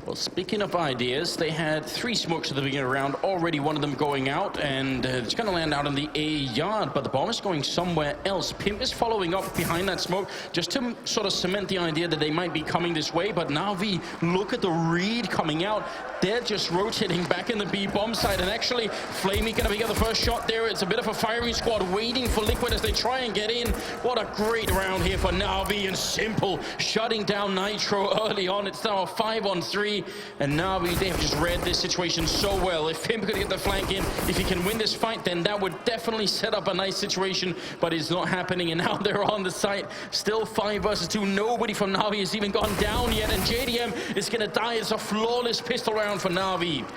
Well, speaking of ideas, they had 3 smokes at the beginning of the round, already one of them going out, and it's going to land out in the A yard, but the bomb is going somewhere else. Pimp is following up behind that smoke just to sort of cement the idea that they might be coming this way, but NaVi, look at the read coming out. They're just rotating back in the B bomb side, and actually, Flamey going to get the first shot there. It's a bit of a firing squad waiting for Liquid as they try and get in. What a great round here for NaVi, and Simple shutting down Nitro early on. It's now a 5-on-3. And NaVi, they have just read this situation so well. If Pimp could get the flank in, if he can win this fight, then that would definitely set up a nice situation, but it's not happening, and now they're on the site. Still 5 versus 2. Nobody from NaVi has even gone down yet, and JDM is going to die. It's a flawless pistol round for NaVi.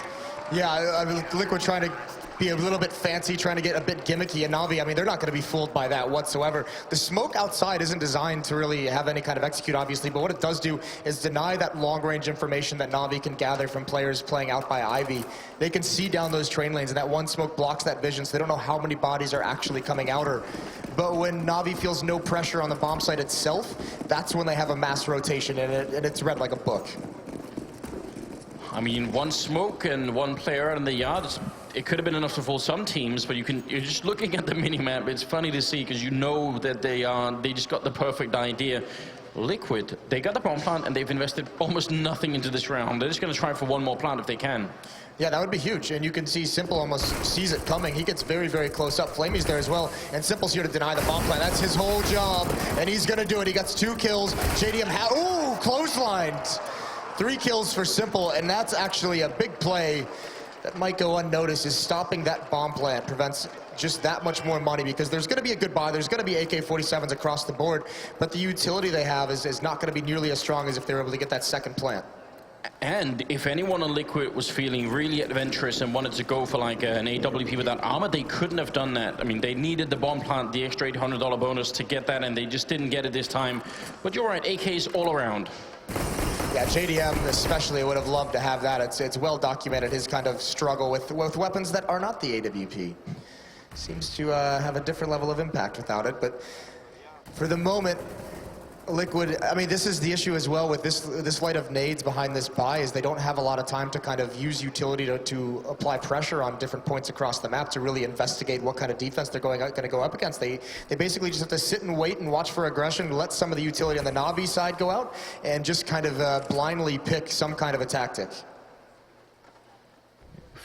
Yeah, I mean, Liquid trying to be a little bit fancy, trying to get a bit gimmicky, and NaVi, I mean, they're not going to be fooled by that whatsoever. The smoke outside isn't designed to really have any kind of execute, obviously, but what it does do is deny that long-range information that NaVi can gather from players playing out by Ivy. They can see down those train lanes, and that one smoke blocks that vision, so they don't know how many bodies are actually coming out. But when NaVi feels no pressure on the bomb site itself, that's when they have a mass rotation, and it's read like a book. I mean, 1 smoke and 1 player out in the yard. It could have been enough to fool some teams, but you're just looking at the minimap. It's funny to see because you know that they just got the perfect idea. Liquid, they got the bomb plant and they've invested almost nothing into this round. They're just going to try for 1 more plant if they can. Yeah, that would be huge, and you can see Simple almost sees it coming. He gets very, very close up. Flamey's there as well, and Simple's here to deny the bomb plant. That's his whole job, and he's going to do it. He gets 2 kills. JDM, ooh, clotheslined. 3 kills for Simple, and that's actually a big play that might go unnoticed. Is stopping that bomb plant prevents just that much more money, because there's going to be a good buy. There's going to be AK-47s across the board, but the utility they have is not going to be nearly as strong as if they're able to get that second plant. And if anyone on Liquid was feeling really adventurous and wanted to go for like an AWP with that armor, they couldn't have done that. I mean, they needed the bomb plant, the extra $800 bonus to get that, and they just didn't get it this time. But you're right, AKs all around. Yeah, JDM especially would have loved to have that. It's well documented, his kind of struggle with weapons that are not the AWP. Seems to have a different level of impact without it, but for the moment, Liquid, I mean, this is the issue as well with this flight of nades behind this buy, is they don't have a lot of time to kind of use utility to apply pressure on different points across the map to really investigate what kind of defense they're going to go up against. They basically just have to sit and wait and watch for aggression, let some of the utility on the NaVi side go out, and just kind of blindly pick some kind of a tactic.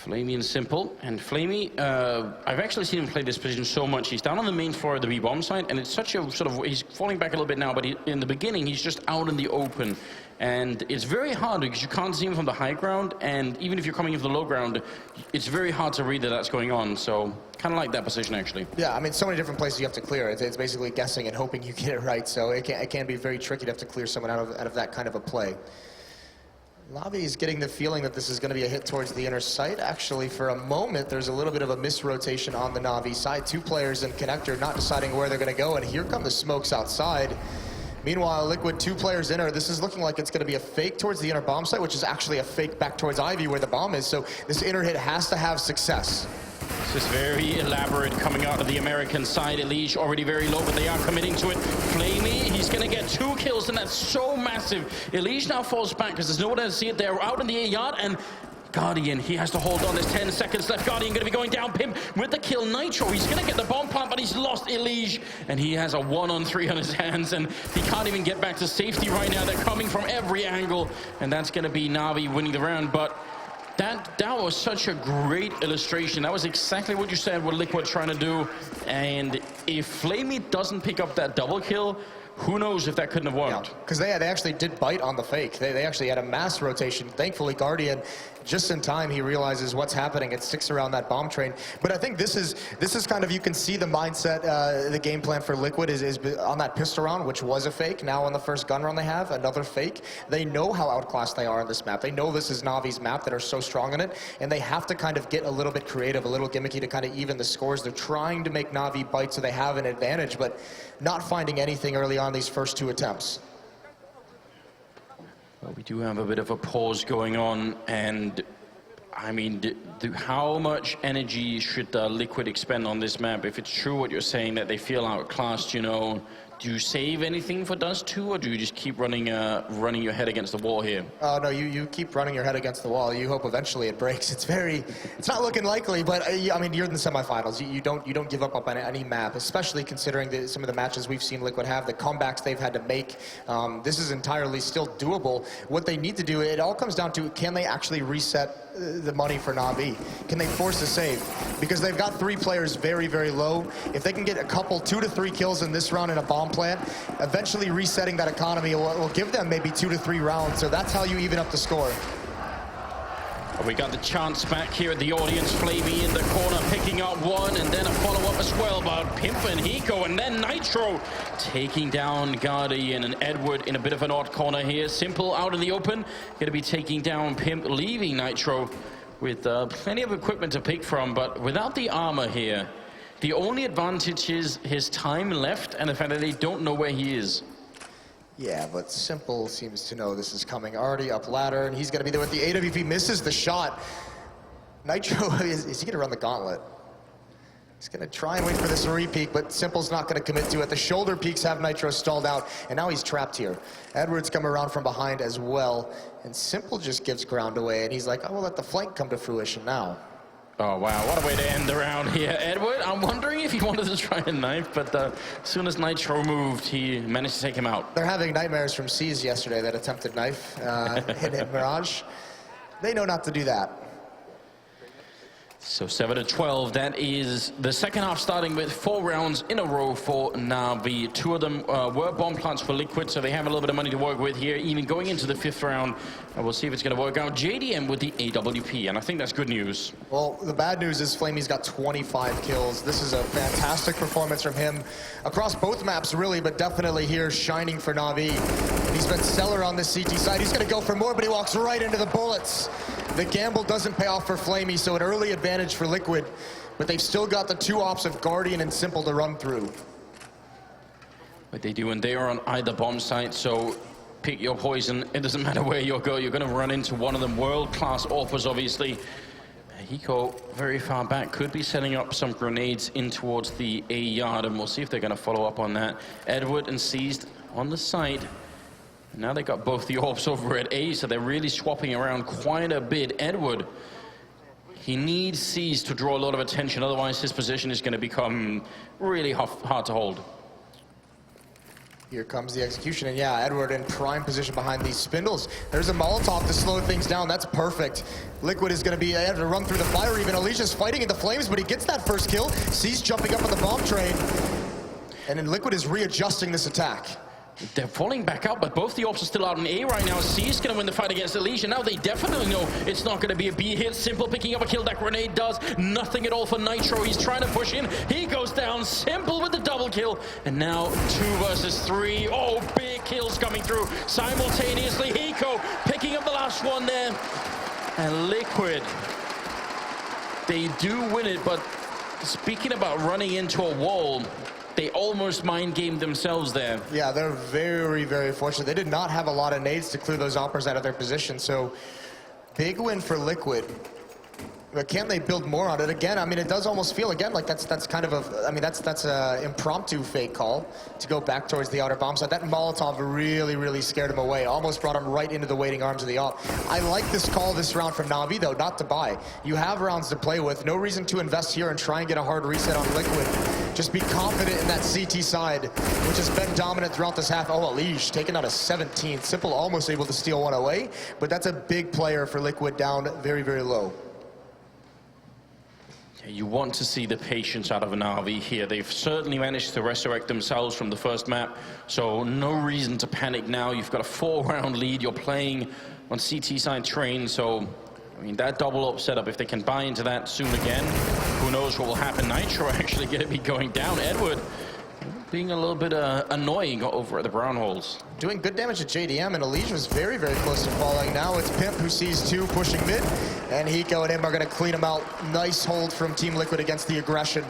Flamey and Simple. And Flamey, I've actually seen him play this position so much. He's down on the main floor of the B-bomb site, and it's such a sort of, he's falling back a little bit now, but in the beginning, he's just out in the open. And it's very hard because you can't see him from the high ground, and even if you're coming in from the low ground, it's very hard to read that that's going on. So kind of like that position, actually. Yeah, I mean, so many different places you have to clear. It's basically guessing and hoping you get it right. So it can be very tricky to have to clear someone out of that kind of a play. NaVi is getting the feeling that this is going to be a hit towards the inner site. Actually, for a moment, there's a little bit of a misrotation on the NaVi side. 2 players in connector, not deciding where they're going to go, and here come the smokes outside. Meanwhile, Liquid, 2 players inner. This is looking like it's going to be a fake towards the inner bomb site, which is actually a fake back towards Ivy where the bomb is. So this inner hit has to have success. This is very elaborate coming out of the American side. Elige already very low, but they are committing to it. Flamey, he's going to get 2 kills, and that's so massive. Elige now falls back because there's nowhere to see it. They're out in the A yard, and Guardian, he has to hold on. There's 10 seconds left. Guardian going to be going down. Pimp with the kill. Nitro, he's going to get the bomb plant, but he's lost Elige. And he has a 1-on-3 on his hands, and he can't even get back to safety right now. They're coming from every angle, and that's going to be NaVi winning the round. But that was such a great illustration. That was exactly what you said, what Liquid trying to do. And if Flamey doesn't pick up that double kill, who knows if that couldn't have worked. Because they actually did bite on the fake. They actually had a mass rotation. Thankfully, Guardian, just in time, he realizes what's happening. It sticks around that bomb train. But I think this is kind of, you can see the mindset, the game plan for Liquid is on that pistol round, which was a fake. Now on the first gun run they have, another fake. They know how outclassed they are on this map. They know this is Navi's map that are so strong in it, and they have to kind of get a little bit creative, a little gimmicky to kind of even the scores. They're trying to make NaVi bite so they have an advantage, but not finding anything early on these first two attempts. Well, we do have a bit of a pause going on, and I mean, how much energy should Liquid expend on this map? If it's true what you're saying, that they feel outclassed, you know, do you save anything for Dust 2, or do you just keep running your head against the wall here? No, you keep running your head against the wall. You hope eventually it breaks. It's not looking likely, but I mean, you're in the semifinals. You don't give up on any map, especially considering some of the matches we've seen Liquid have, the comebacks they've had to make. This is entirely still doable. What they need to do, it all comes down to, can they actually reset the money for NaVi? Can they force a save? Because they've got 3 players very, very low. If they can get a couple, 2 to 3 kills in this round in a bomb plant, eventually resetting that economy will give them maybe 2 to 3 rounds. So that's how you even up the score. We got the chance back here at the audience. Flamey in the corner picking up one, and then a follow-up as well by Pimp and Hiko, and then Nitro taking down Guardian, and Edward in a bit of an odd corner here. Simple out in the open, going to be taking down Pimp, leaving Nitro with plenty of equipment to pick from, but without the armor here. The only advantage is his time left and the fact that they don't know where he is. Yeah, but Simple seems to know this is coming. Already up ladder, and he's going to be there with the AWP. Misses the shot. Nitro, is he going to run the gauntlet? He's going to try and wait for this re-peek, but Simple's not going to commit to it. The shoulder peaks have Nitro stalled out, and now he's trapped here. Edwards come around from behind as well, and Simple just gives ground away, and he's like, oh, we'll let the flank come to fruition now. Oh, wow, what a way to end the round here. Edward, I'm wondering if he wanted to try a knife, but as soon as Nitro moved, he managed to take him out. They're having nightmares from C's yesterday, that attempted knife hit Mirage. They know not to do that. So 7-12, that is the second half, starting with 4 rounds in a row for NaVi. 2 of them were bomb plants for Liquid, so they have a little bit of money to work with here, even going into the 5th round. We'll see if it's going to work out. JDM with the AWP, and I think that's good news. Well, the bad news is Flamey's got 25 kills. This is a fantastic performance from him across both maps, really, but definitely here shining for NaVi. He's been stellar on this CT side. He's going to go for more, but he walks right into the bullets. The gamble doesn't pay off for Flamey, so an early advantage for Liquid, but they've still got the 2 ops of Guardian and Simple to run through. But they do, and they are on either bomb site, so pick your poison. It doesn't matter where you go, you're going to run into one of them. World-class offers, obviously. Hiko, very far back, could be setting up some grenades in towards the A yard, and we'll see if they're going to follow up on that. Edward and Seized on the side. Now they got both the orbs over at A, so they're really swapping around quite a bit. Edward, he needs Seized to draw a lot of attention, otherwise his position is going to become really hard to hold. Here comes the execution, and yeah, Edward in prime position behind these spindles. There's a Molotov to slow things down. That's perfect. Liquid is going to be able to run through the fire. Even Alicia's fighting in the flames, but he gets that first kill. Sees jumping up on the bomb train, and then Liquid is readjusting this attack. They're falling back out, but both the ops are still out in A right now. C is going to win the fight against Alicia. Now they definitely know it's not going to be a B hit. Simple picking up a kill. That grenade does nothing at all for Nitro. He's trying to push in. He goes down. Simple with the double kill. And now 2 versus 3. Oh, big kills coming through simultaneously. Hiko picking up the last one there. And Liquid, they do win it, but speaking about running into a wall, they almost mind-gamed themselves there. Yeah, they're very, very fortunate. They did not have a lot of nades to clear those operas out of their position, so big win for Liquid. But can they build more on it? Again, I mean, it does almost feel, again, like that's kind of a, I mean, that's a impromptu fake call to go back towards the outer bomb side. That Molotov really scared him away. Almost brought him right into the waiting arms of the op. I like this call this round from NaVi, though, not to buy. You have rounds to play with. No reason to invest here and try and get a hard reset on Liquid. Just be confident in that CT side, which has been dominant throughout this half. Oh, Elige taken out a 17. Simple almost able to steal one away, but that's a big player for Liquid down very low. You want to see the patience out of NaVi here. They've certainly managed to resurrect themselves from the first map, so no reason to panic now. You've got a 4-round lead. You're playing on CT side train, so I mean, that double up setup, if they can buy into that soon again, who knows what will happen. Nitro actually going to be going down. Edward being a little bit annoying over at the brown holes. Doing good damage to JDM, and Elige was very close to falling. Now it's Pimp who sees two pushing mid, and Hiko and him are going to clean him out. Nice hold from Team Liquid against the aggression.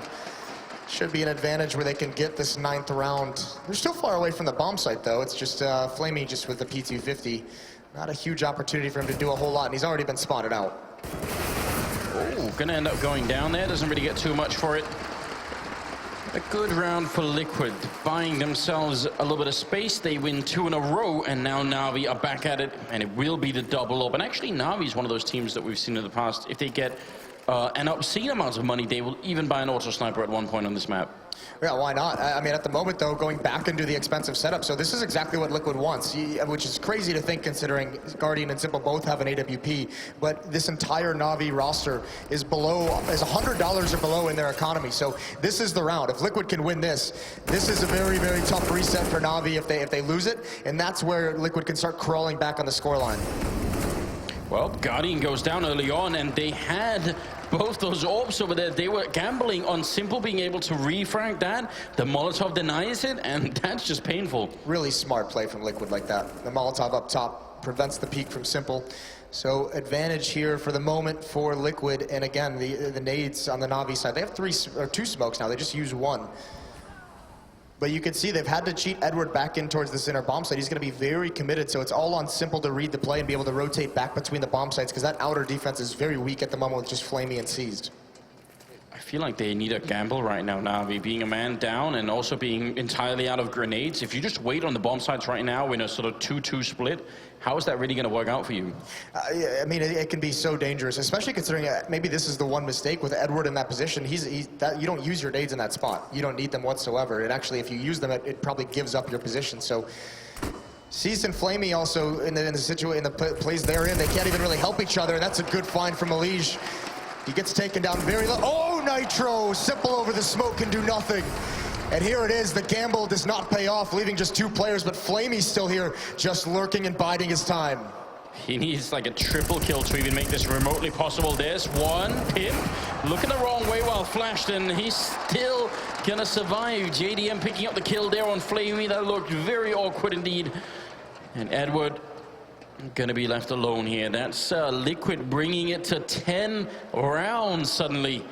Should be an advantage where they can get this 9th round. They're still far away from the bomb site, though. It's just Flamey just with the P250. Not a huge opportunity for him to do a whole lot, and he's already been spotted out. Oh, going to end up going down there. Doesn't really get too much for it. A good round for Liquid, buying themselves a little bit of space. They win 2 in a row, and now NaVi are back at it, and it will be the double up. And actually, NaVi is one of those teams that we've seen in the past. If they get an obscene amount of money, they will even buy an auto sniper at one point on this map. Yeah, why not? I mean, at the moment, though, going back into the expensive setup. So this is exactly what Liquid wants, which is crazy to think considering Guardian and Simple both have an AWP. But this entire NaVi roster is $100 or below in their economy. So this is the round. If Liquid can win this, this is a very tough reset for NaVi if they lose it. And that's where Liquid can start crawling back on the scoreline. Well, Guardian goes down early on, and they had both those orbs over there. They were gambling on Simple being able to refrag that. The Molotov denies it, and that's just painful. Really smart play from Liquid like that. The Molotov up top prevents the peek from Simple. So advantage here for the moment for Liquid. And again, the nades on the NaVi side. They have 2 smokes now. They just use 1. But you can see they've had to cheat Edward back in towards this inner bomb site. He's going to be very committed, so it's all on Simple to read the play and be able to rotate back between the bomb sites, because that outer defense is very weak at the moment with just Flamey and Seized. I feel like they need a gamble right now, NaVi, being a man down and also being entirely out of grenades. If you just wait on the bomb sites right now in a sort of 2-2 split, how is that really going to work out for you? Yeah, I mean, it can be so dangerous, especially considering maybe this is the one mistake with Edward in that position. You don't use your nades in that spot. You don't need them whatsoever. And actually, if you use them, it probably gives up your position. So Seized and Flamey also in the plays they're in, they can't even really help each other. And that's a good find from Elige. He gets taken down very low. Oh, Nitro! Simple over the smoke can do nothing. And here it is. The gamble does not pay off, leaving just 2 players, but Flamey's still here, just lurking and biding his time. He needs like a triple kill to even make this remotely possible. There's one. Pimp looking the wrong way while flashed, and he's still gonna survive. JDM picking up the kill there on Flamey. That looked very awkward indeed. And Edward gonna be left alone here. That's Liquid bringing it to 10 rounds suddenly.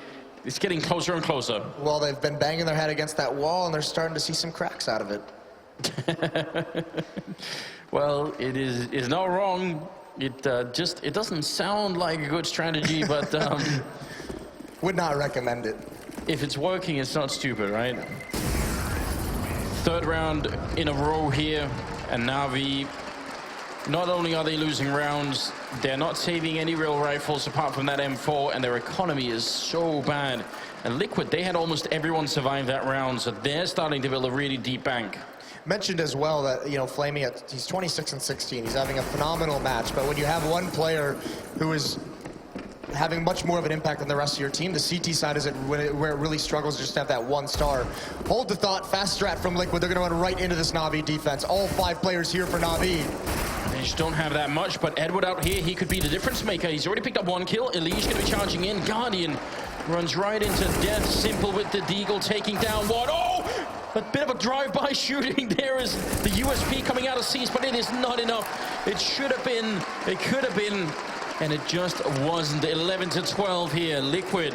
It's getting closer and closer. Well, they've been banging their head against that wall, and they're starting to see some cracks out of it. Well, it is not wrong. It doesn't sound like a good strategy, but would not recommend it. If it's working, it's not stupid, right? 3rd round in a row here, and NaVi, not only are they losing rounds, they're not saving any real rifles apart from that M4, and their economy is so bad. And Liquid, they had almost everyone survive that round, so they're starting to build a really deep bank. Mentioned as well that, you know, Flamey, he's 26 and 16. He's having a phenomenal match, but when you have one player who is having much more of an impact than the rest of your team, the CT side is where it really struggles just to have that 1 star. Hold the thought, fast strat from Liquid. They're going to run right into this NaVi defense. All 5 players here for NaVi. They just don't have that much, but Edward out here, he could be the difference maker. He's already picked up 1 kill. Elige going to be charging in. Guardian runs right into death. Simple with the deagle, taking down 1. Oh! A bit of a drive-by shooting there is the USP coming out of Seas, but it is not enough. It should have been, it could have been, and it just wasn't. 11-12 here, Liquid.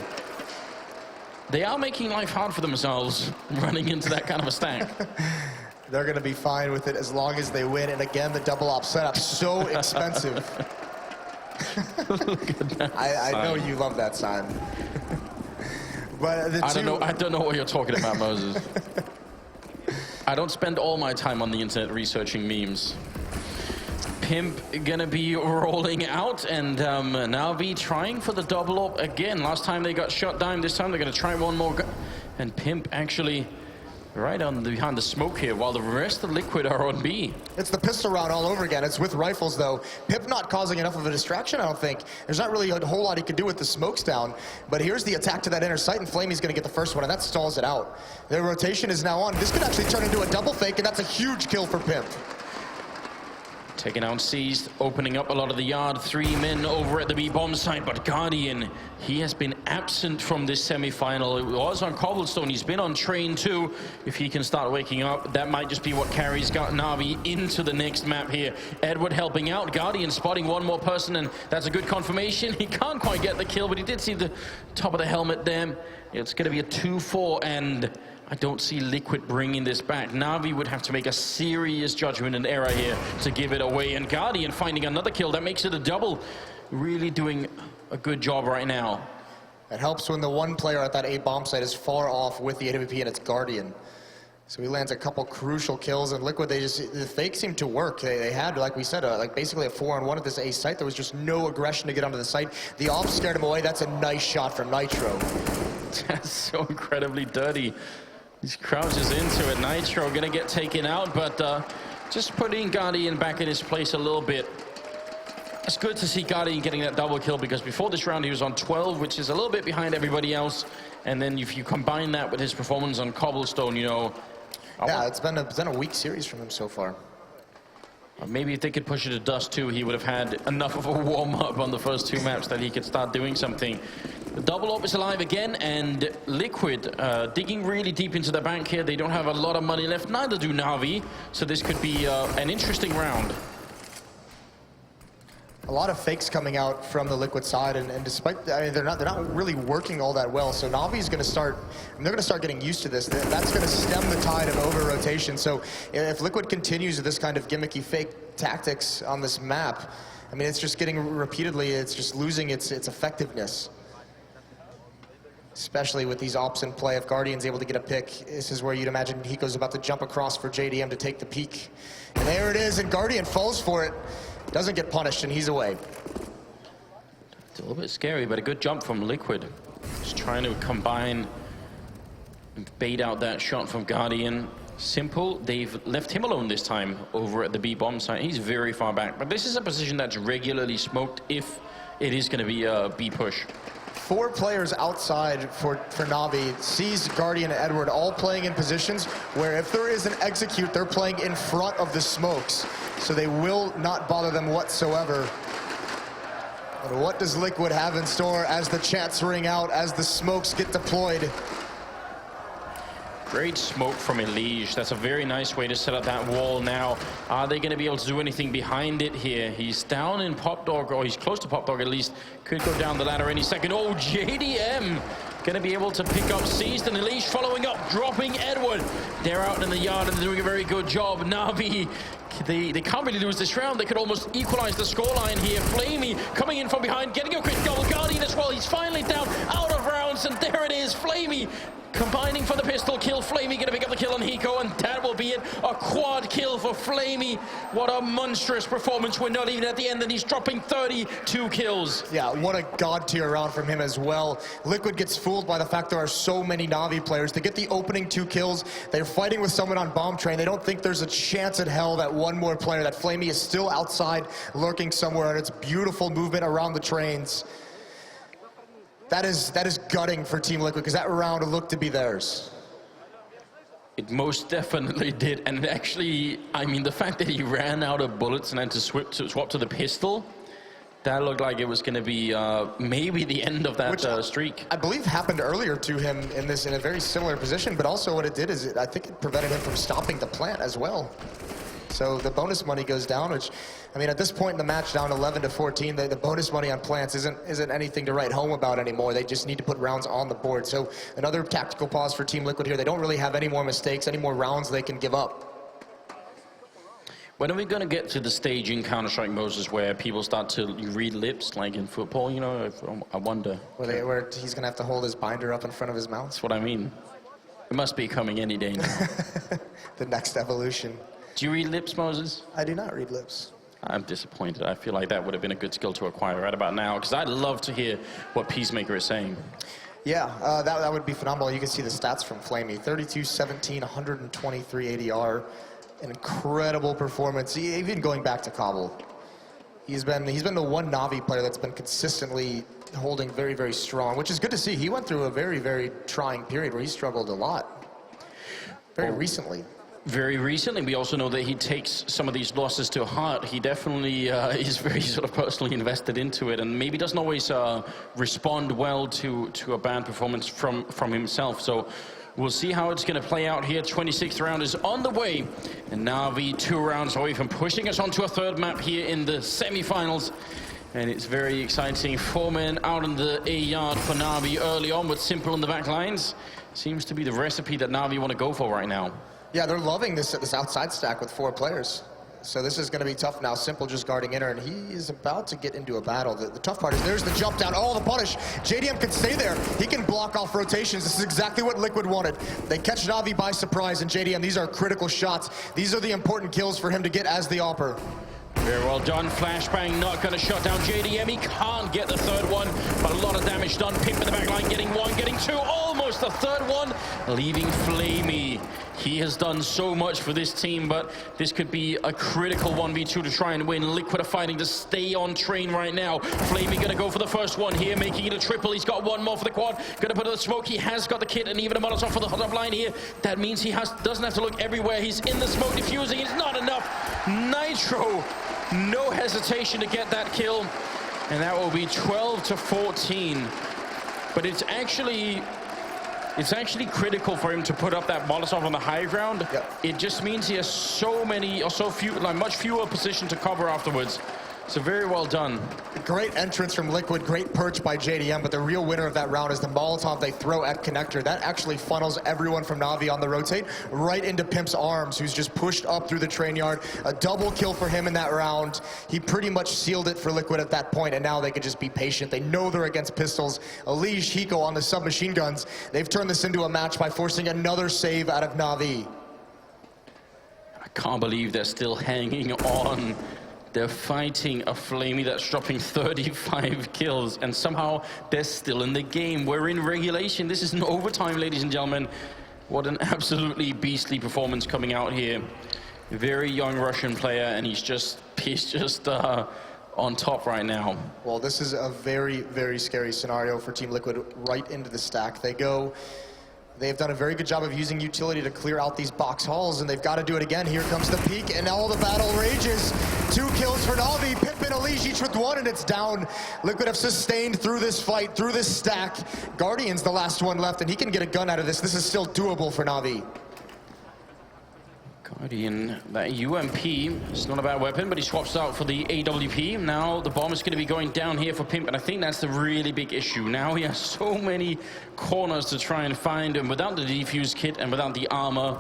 They are making life hard for themselves running into that kind of a stack. They're going to be fine with it as long as they win. And again, the double op setup, so expensive. Look at that I know sign. you love that sign. But I don't know what you're talking about, Moses. I don't spend all my time on the internet researching memes. Pimp gonna be rolling out, and NaVi trying for the double up again. Last time they got shut down. This time they're gonna try one more. And Pimp actually right on behind the smoke here, while the rest of Liquid are on B. It's the pistol round all over again. It's with rifles, though. Pip not causing enough of a distraction, I don't think. There's not really a whole lot he can do with the smokes down. But here's the attack to that inner sight, and Flamey's going to get the first one, and that stalls it out. Their rotation is now on. This could actually turn into a double fake, and that's a huge kill for Pimp. Taking out Seized, opening up a lot of the yard. 3 men over at the B-bomb site, but Guardian, he has been absent from this semi-final. It was on Cobblestone, he's been on Train 2. If he can start waking up, that might just be what carries NaVi into the next map here. Edward helping out, Guardian spotting one more person, and that's a good confirmation. He can't quite get the kill, but he did see the top of the helmet there. It's going to be a 2-4, and I don't see Liquid bringing this back. NaVi would have to make a serious judgment and error here to give it away. And Guardian finding another kill. That makes it a double. Really doing a good job right now. It helps when the one player at that A bomb site is far off with the AWP, and it's Guardian. So he lands a couple crucial kills, and Liquid, the fake seemed to work. They had, like we said, like basically a 4-on-1 at this A site. There was just no aggression to get onto the site. The off scared him away. That's a nice shot from Nitro. That's so incredibly dirty. He crouches into it. Nitro gonna get taken out, but just putting Guardian back in his place a little bit. It's good to see Guardian getting that double kill, because before this round he was on 12, which is a little bit behind everybody else. And then if you combine that with his performance on Cobblestone, you know. Yeah, it's been a weak series from him so far. Maybe if they could push it to Dust 2, he would have had enough of a warm-up on the first 2 maps that he could start doing something. The double up is alive again, and Liquid digging really deep into the bank here. They don't have a lot of money left, neither do NaVi, so this could be an interesting round. A lot of fakes coming out from the Liquid side, and despite, I mean, they're not really working all that well. So NaVi's going to start, they're going to start getting used to this. That's going to stem the tide of over rotation. So if Liquid continues with this kind of gimmicky fake tactics on this map, I mean, it's just getting repeatedly, it's just losing its effectiveness. Especially with these ops in play. If Guardian's able to get a pick, this is where you'd imagine Hiko's about to jump across for JDM to take the peek. And there it is, and Guardian falls for it. Doesn't get punished, and he's away. It's a little bit scary, but a good jump from Liquid. Just trying to combine and bait out that shot from Guardian. Simple, they've left him alone this time over at the B-bomb site. He's very far back, but this is a position that's regularly smoked if it is going to be a B push. 4 players outside for NaVi. Sees Guardian and Edward all playing in positions where if there is an execute, they're playing in front of the smokes. So they will not bother them whatsoever. And what does Liquid have in store as the chants ring out, as the smokes get deployed? Great smoke from Elige. That's a very nice way to set up that wall now. Are they going to be able to do anything behind it here? He's down in Pop Dog, or he's close to Pop Dog at least. Could go down the ladder any second. Oh, JDM going to be able to pick up Seized, and Elige following up, dropping Edward. They're out in the yard and they're doing a very good job. NaVi, they can't really lose this round. They could almost equalize the scoreline here. Flamey coming in from behind, getting a quick goal. Guardian as well. He's finally down, out of rounds, and there it is. Flamey combining for the pistol kill. Flamey going to pick up the kill on Hiko, and that will be it. A quad kill for Flamey. What a monstrous performance. We're not even at the end, and he's dropping 32 kills. Yeah, what a god tier round from him as well. Liquid gets fooled by the fact there are so many NaVi players. To get the opening 2 kills, they're fighting with someone on bomb train. They don't think there's a chance in hell that one more player, that Flamey, is still outside lurking somewhere, and it's beautiful movement around the trains. That is gutting for Team Liquid, because that round looked to be theirs. It most definitely did, and actually, I mean, the fact that he ran out of bullets and had to swap to the pistol, that looked like it was going to be maybe the end of that streak. I believe happened earlier to him in a very similar position, but also what it did is I think it prevented him from stopping the plant as well. So the bonus money goes down, which, I mean, at this point in the match, down 11-14, the bonus money on plants isn't anything to write home about anymore. They just need to put rounds on the board. So another tactical pause for Team Liquid here. They don't really have any more mistakes, any more rounds they can give up. When are we going to get to the stage in Counter-Strike, Moses, where people start to read lips, like in football, you know? I wonder. Where he's going to have to hold his binder up in front of his mouth? That's what I mean. It must be coming any day now. The next evolution. Do you read lips, Moses? I do not read lips. I'm disappointed. I feel like that would have been a good skill to acquire right about now, because I'd love to hear what Peacemaker is saying. Yeah, that would be phenomenal. You can see the stats from Flamey. 32-17, 123 ADR. An incredible performance, even going back to Kabul. He's been the one NaVi player that's been consistently holding very, very strong, which is good to see. He went through a very, very trying period where he struggled a lot. Very recently. Very recently, we also know that he takes some of these losses to heart. He definitely is very sort of personally invested into it, and maybe doesn't always respond well to a bad performance from himself. So we'll see how it's going to play out here. 26th round is on the way, and NaVi 2 rounds away from pushing us onto a third map here in the semi-finals. And it's very exciting. 4 men out in the A yard for NaVi early on with Simple in the back lines. Seems to be the recipe that NaVi want to go for right now. Yeah, they're loving this outside stack with 4 players. So this is going to be tough now. Simple just guarding inner, and he is about to get into a battle. The tough part is there's the jump down. Oh, the punish. JDM can stay there. He can block off rotations. This is exactly what Liquid wanted. They catch NaVi by surprise, and JDM, these are critical shots. These are the important kills for him to get as the AWPer. Very well done. Flashbang not going to shut down JDM. He can't get the third one, but a lot of damage done. Pimp in the back line, getting 1, getting 2, almost the third one, leaving Flamey. He has done so much for this team, but this could be a critical 1v2 to try and win. Liquid are fighting to stay on train right now. Flamey going to go for the first one here, making it a triple. He's got 1 more for the quad. Going to put in the smoke. He has got the kit and even a Molotov for the top line here. That means he doesn't have to look everywhere. He's in the smoke diffusing. It's not enough. Nitro, no hesitation to get that kill. And that will be 12-14. But it's actually critical for him to put up that Molotov on the high ground. Yep. It just means he has so many, or so few, like much fewer position to cover afterwards. So very well done. Great entrance from Liquid, great perch by JDM, but the real winner of that round is the Molotov they throw at Connector. That actually funnels everyone from NaVi on the rotate right into Pimp's arms, who's just pushed up through the train yard. A double kill for him in that round. He pretty much sealed it for Liquid at that point, and now they can just be patient. They know they're against pistols. Elige, Hiko on the submachine guns. They've turned this into a match by forcing another save out of NaVi. I can't believe they're still hanging on. They're fighting a Flamey that's dropping 35 kills, and somehow they're still in the game. We're in regulation. This is an overtime, ladies and gentlemen. What an absolutely beastly performance coming out here. Very young Russian player, and he's just on top right now. Well, this is a very, very scary scenario for Team Liquid right into the stack. They've done a very good job of using utility to clear out these box halls, and they've got to do it again. Here comes the peak, and now the battle rages. 2 kills for NaVi, Pip and Elige each with 1, and it's down. Liquid have sustained through this fight, through this stack. Guardian's the last one left, and he can get a gun out of this. This is still doable for NaVi. Guardian, that UMP is not a bad weapon, but he swaps out for the AWP. Now the bomb is going to be going down here for Pimp, and I think that's the really big issue. Now he has so many corners to try and find, and without the defuse kit and without the armor,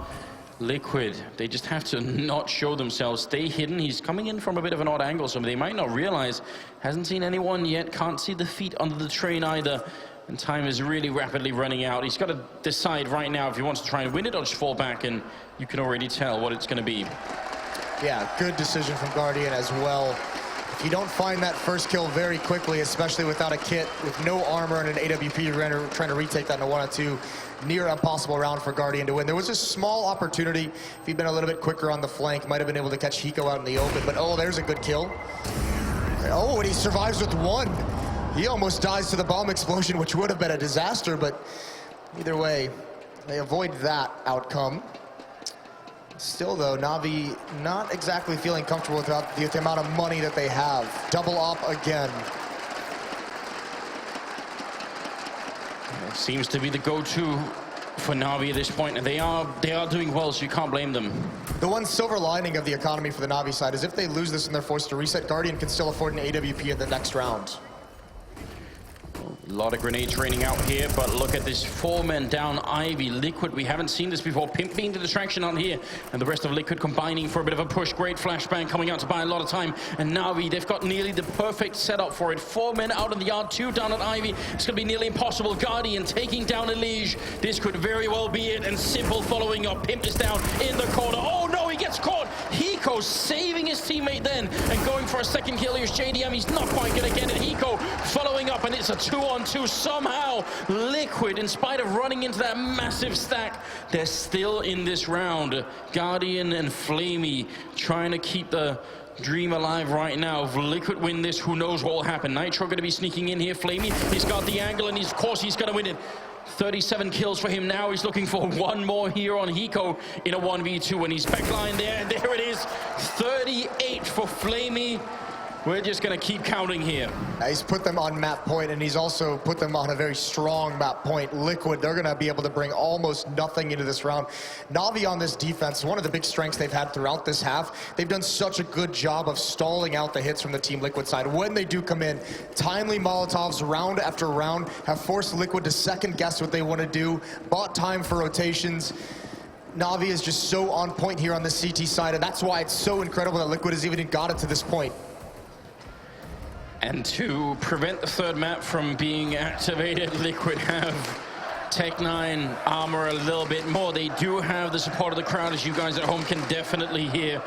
Liquid, they just have to not show themselves, stay hidden. He's coming in from a bit of an odd angle, so they might not realize. Hasn't seen anyone yet, can't see the feet under the train either. And time is really rapidly running out. He's got to decide right now if he wants to try and win it or just fall back, and you can already tell what it's going to be. Yeah, good decision from Guardian as well. If you don't find that first kill very quickly, especially without a kit, with no armor and an AWP, you're trying to retake that in a 1-on-2. Near impossible round for Guardian to win. There was a small opportunity. If he'd been a little bit quicker on the flank, might have been able to catch Hiko out in the open, but oh, there's a good kill. Oh, and he survives with 1. He almost dies to the bomb explosion, which would have been a disaster, but either way, they avoid that outcome. Still, though, NaVi not exactly feeling comfortable with the amount of money that they have. Double op again. It seems to be the go-to for NaVi at this point, and they are doing well, so you can't blame them. The one silver lining of the economy for the NaVi side is if they lose this and they're forced to reset, Guardian can still afford an AWP in the next round. A lot of grenades raining out here, but look at this 4-man down Ivy. Liquid, we haven't seen this before. Pimp being the distraction on here, and the rest of Liquid combining for a bit of a push. Great flashbang coming out to buy a lot of time. And NaVi, they've got nearly the perfect setup for it. 4 men out in the yard, 2 down at Ivy. It's going to be nearly impossible. Guardian taking down Elige. This could very well be it, and Simple following up. Pimp is down in the corner. Oh no, he gets caught. Hiko saving his teammate then, and going for a second kill. Here's JDM. He's not quite going to get it. Hiko following up, and it's a 2-on-2. Somehow Liquid, in spite of running into that massive stack, they're still in this round. Guardian and Flamey trying to keep the dream alive right now. If Liquid win this, who knows what will happen. Nitro going to be sneaking in here. Flamey, he's got the angle, and of course he's going to win it. 37 kills for him now. He's looking for one more here on Hiko in a 1v2, and he's backline there, and there it is. 38 for Flamey. We're just going to keep counting here. He's put them on map point, and he's also put them on a very strong map point. Liquid, they're going to be able to bring almost nothing into this round. NaVi on this defense, one of the big strengths they've had throughout this half. They've done such a good job of stalling out the hits from the Team Liquid side. When they do come in, timely Molotovs round after round have forced Liquid to second guess what they want to do, bought time for rotations. NaVi is just so on point here on the CT side, and that's why it's so incredible that Liquid has even got it to this point. And to prevent the third map from being activated, Liquid have Tech9 armor a little bit more. They do have the support of the crowd, as you guys at home can definitely hear.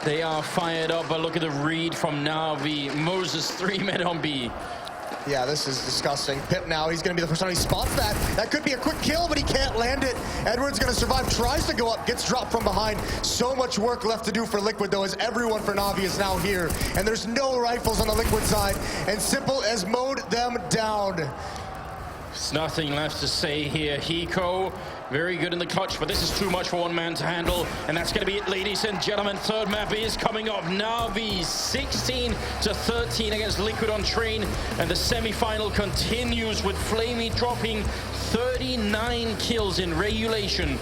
They are fired up, but look at the read from NaVi. Moses, 3 men on B. Yeah, this is disgusting. Pip now, he's going to be the first time he spots that. That could be a quick kill, but he can't land it. Edward's going to survive, tries to go up, gets dropped from behind. So much work left to do for Liquid, though, as everyone for NaVi is now here. And there's no rifles on the Liquid side, and Simple has mowed them down. There's nothing left to say here. Hiko, very good in the clutch, but this is too much for one man to handle, and that's going to be it, ladies and gentlemen. Third map is coming up. NaVi 16-13 against Liquid on Train, and the semi-final continues with Flamey dropping 39 kills in regulation.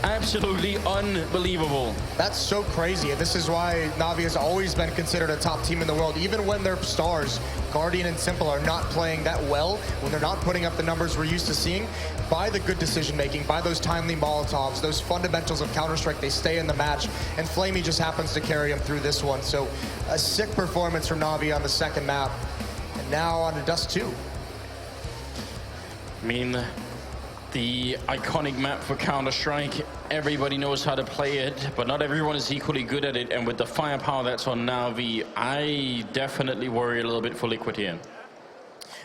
Absolutely unbelievable. That's so crazy, and this is why NaVi has always been considered a top team in the world. Even when their stars, Guardian and Simple, are not playing that well, when they're not putting up the numbers we're used to seeing, by the good decision-making, by those timely Molotovs, those fundamentals of Counter-Strike, they stay in the match, and Flamey just happens to carry them through this one. So a sick performance from NaVi on the second map, and now on to Dust 2. I mean, the iconic map for Counter-Strike, everybody knows how to play it, but not everyone is equally good at it. And with the firepower that's on NaVi, I definitely worry a little bit for Liquid here.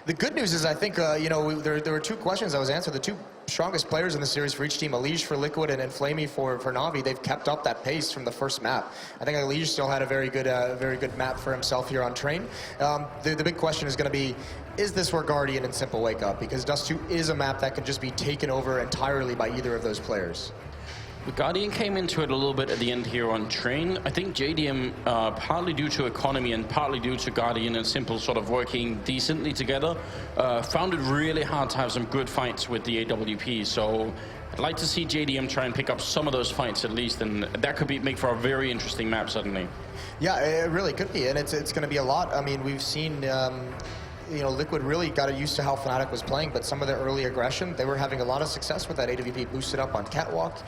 The good news is, I think, you know, there were 2 questions that was answered. The 2 strongest players in the series for each team, Elige for Liquid and Flamey for NaVi, they've kept up that pace from the first map. I think Elige still had a very good map for himself here on Train. The big question is going to be, is this where Guardian and Simple wake up? Because Dust 2 is a map that can just be taken over entirely by either of those players. The Guardian came into it a little bit at the end here on Train. I think JDM, partly due to economy and partly due to Guardian and Simple sort of working decently together, found it really hard to have some good fights with the AWP. So I'd like to see JDM try and pick up some of those fights at least, and that could make for a very interesting map suddenly. Yeah, it really could be, and it's going to be a lot. I mean, we've seen you know, Liquid really got used to how Fnatic was playing, but some of their early aggression, they were having a lot of success with that AWP boosted up on Catwalk.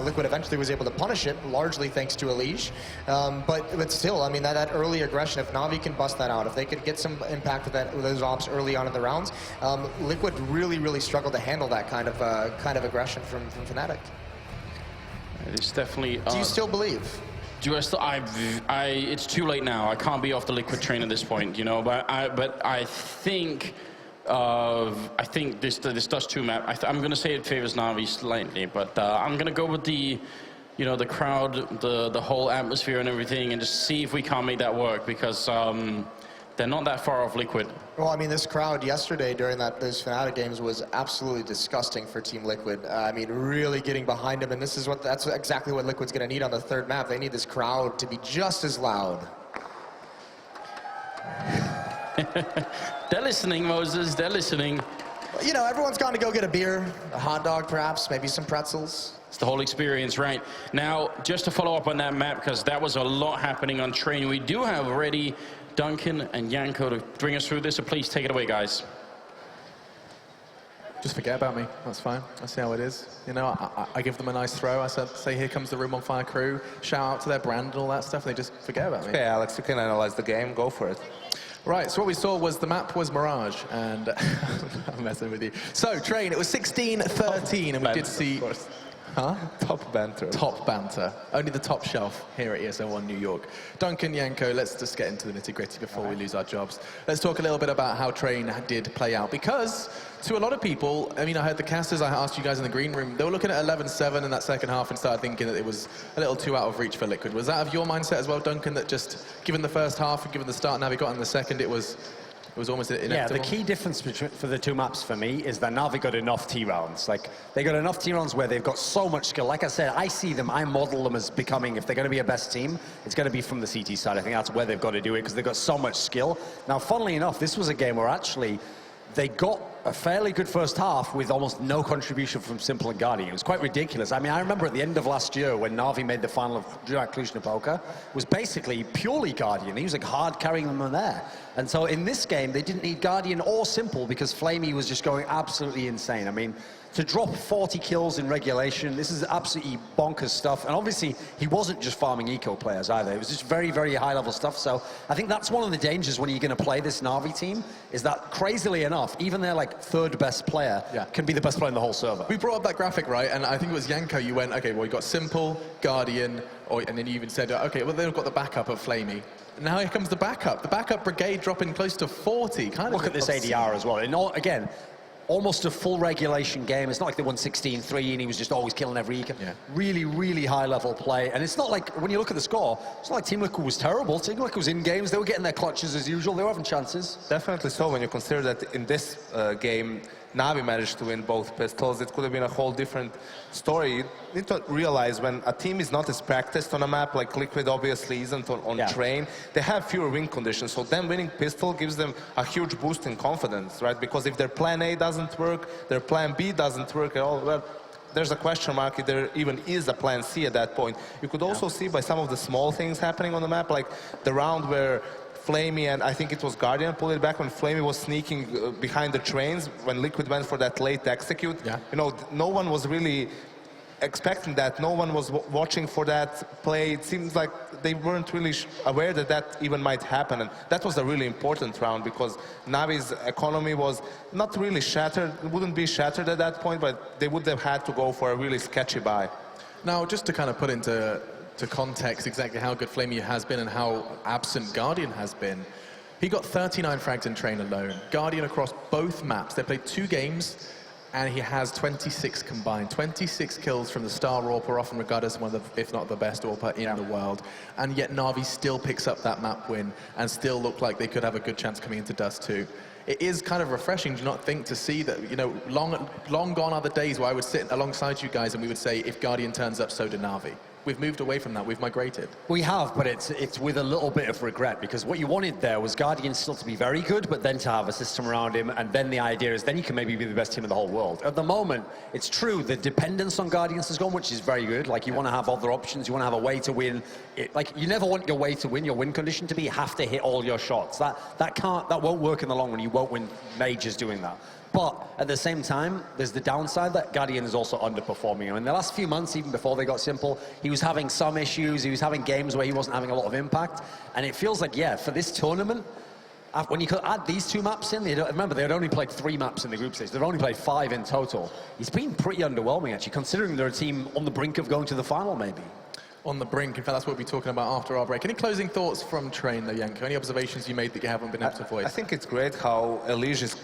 Liquid eventually was able to punish it, largely thanks to Elige. But still, I mean, that early aggression, if NaVi can bust that out, if they could get some impact with those ops early on in the rounds, Liquid really struggled to handle that kind of aggression from Fnatic. It's definitely... Do you still believe? It's too late now. I can't be off the Liquid train at this point, you know. But I think this Dust 2 map. I'm going to say it favors NaVi slightly, but I'm going to go with the, you know, the crowd, the whole atmosphere and everything, and just see if we can't make that work, because they're not that far off Liquid. Well, I mean, this crowd yesterday during those Fnatic games was absolutely disgusting for Team Liquid. I mean, really getting behind them, and that's exactly what Liquid's going to need on the third map. They need this crowd to be just as loud. They're listening, Moses. They're listening. You know, everyone's gone to go get a beer, a hot dog perhaps, maybe some pretzels. It's the whole experience, right? Now, just to follow up on that map, because that was a lot happening on Train, we do have ready Duncan and Yanko to bring us through this, so please take it away, guys. Just forget about me. That's fine. I see how it is. You know, I give them a nice throw. I say, here comes the Room on Fire crew. Shout out to their brand and all that stuff. And they just forget about me. Okay, Alex, you can analyze the game. Go for it. Right, so what we saw was the map was Mirage, and I'm messing with you. So, Train, it was 16-13, and we did see... Huh? Top banter. Top banter. Only the top shelf here at ESL 1 New York. Duncan, Yanko, let's just get into the nitty-gritty before we lose our jobs. Let's talk a little bit about how Train did play out, because to a lot of people, I mean, I heard the casters, I asked you guys in the green room, they were looking at 11-7 in that second half and started thinking that it was a little too out of reach for Liquid. Was that of your mindset as well, Duncan, that just given the first half and given the start NaVi got in the second, it was almost inevitable? Yeah, the key difference for the two maps for me is that NaVi got enough T rounds. Like, they got enough T rounds where they've got so much skill. Like I said, I model them as becoming, if they're going to be a best team, it's going to be from the CT side. I think that's where they've got to do it, because they've got so much skill. Now, funnily enough, this was a game where actually they got a fairly good first half with almost no contribution from Simple and Guardian. It was quite ridiculous. I mean, I remember at the end of last year when NaVi made the final of Cluj-Napoca, was basically purely Guardian. He was like hard carrying them in there. And so in this game, they didn't need Guardian or Simple because Flamey was just going absolutely insane. I mean, to drop 40 kills in regulation, this is absolutely bonkers stuff. And obviously, he wasn't just farming eco players either. It was just very, very high-level stuff. So I think that's one of the dangers when you're going to play this NaVi team, is that, crazily enough, even their like third best player can be the best player in the whole server. We brought up that graphic, right? And I think it was Yanko, you went, okay, well, you got Simple, Guardian, and then you even said, okay, well, they've got the backup of Flamey. Now here comes the backup. The backup brigade dropping close to 40. Look at this ADR as well. And again, almost a full regulation game. It's not like they won 16-3 and he was just always killing every eco. Yeah. Really, really high-level play. And it's not like, when you look at the score, it's not like Team Liquid was terrible. Team Liquid was in games. They were getting their clutches as usual. They were having chances. Definitely so, when you consider that in this game, NaVi managed to win both pistols. It could have been a whole different story. You need to realize when a team is not as practiced on a map, like Liquid obviously isn't on Train, they have fewer win conditions. So them winning pistol gives them a huge boost in confidence, right? Because if their plan A doesn't work, their plan B doesn't work at all, well, there's a question mark if there even is a plan C at that point. You could also see by some of the small things happening on the map, like the round where Flamey and I think it was Guardian pulled it back when Flamey was sneaking behind the trains when Liquid went for that late execute. Yeah. You know, no one was really expecting that. No one was watching for that play. It seems like they weren't really aware that that even might happen. And that was a really important round because NaVi's economy was not really shattered. It wouldn't be shattered at that point, but they would have had to go for a really sketchy buy. Now, just to kind of put into context exactly how good Flamey has been and how absent Guardian has been. He got 39 frags in Train alone. Guardian across both maps. They played 2 games, and he has 26 combined. 26 kills from the star AWPer, often regarded as one of the, if not the best AWPer in the world. And yet NaVi still picks up that map win and still look like they could have a good chance coming into Dust 2. It is kind of refreshing, do not think, to see that, you know, long gone are the days where I would sit alongside you guys and we would say, if Guardian turns up, so do NaVi. We've moved away from that. We've migrated. We have, but it's with a little bit of regret, because what you wanted there was Guardian still to be very good, but then to have a system around him, and then the idea is then he can maybe be the best team in the whole world. At the moment, it's true, the dependence on Guardians has gone, which is very good. Like, you want to have other options, you want to have a way to win. Like, you never want your way to win, your win condition to be, you have to hit all your shots. That won't work in the long run. You won't win majors doing that. But at the same time, there's the downside that Guardian is also underperforming. In the last few months, even before they got Simple, he was having some issues. He was having games where he wasn't having a lot of impact. And it feels like, yeah, for this tournament, when you could add these 2 maps in, remember, they had only played 3 maps in the group stage. They've only played 5 in total. He's been pretty underwhelming, actually, considering they're a team on the brink of going to the final, maybe. On the brink. In fact, that's what we'll be talking about after our break. Any closing thoughts from Train, though, Yanko? Any observations you made that you haven't been able to voice? I think it's great how Elige is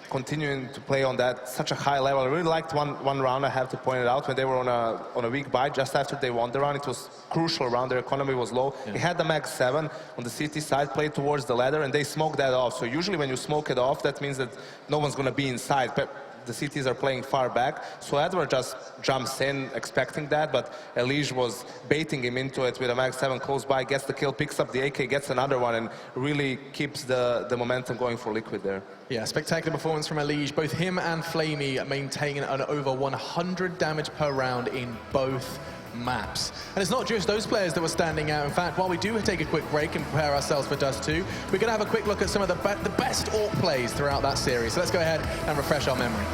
continuing to play on that such a high level. I really liked one round, I have to point it out, when they were on a weak buy just after they won the round. It was crucial round, their economy was low. They had the max 7 on the CT side, played towards the ladder, and they smoked that off. So usually when you smoke it off, that means that no one's going to be inside. But the CTs are playing far back, so Edward just jumps in expecting that, but Elige was baiting him into it with a max 7 close by, gets the kill, picks up the AK, gets another one, and really keeps the momentum going for Liquid there. Yeah, spectacular performance from Elige. Both him and Flamey maintaining an over 100 damage per round in both maps. And it's not just those players that were standing out. In fact, while we do take a quick break and prepare ourselves for Dust 2, we're going to have a quick look at some of the best AWP plays throughout that series. So let's go ahead and refresh our memory.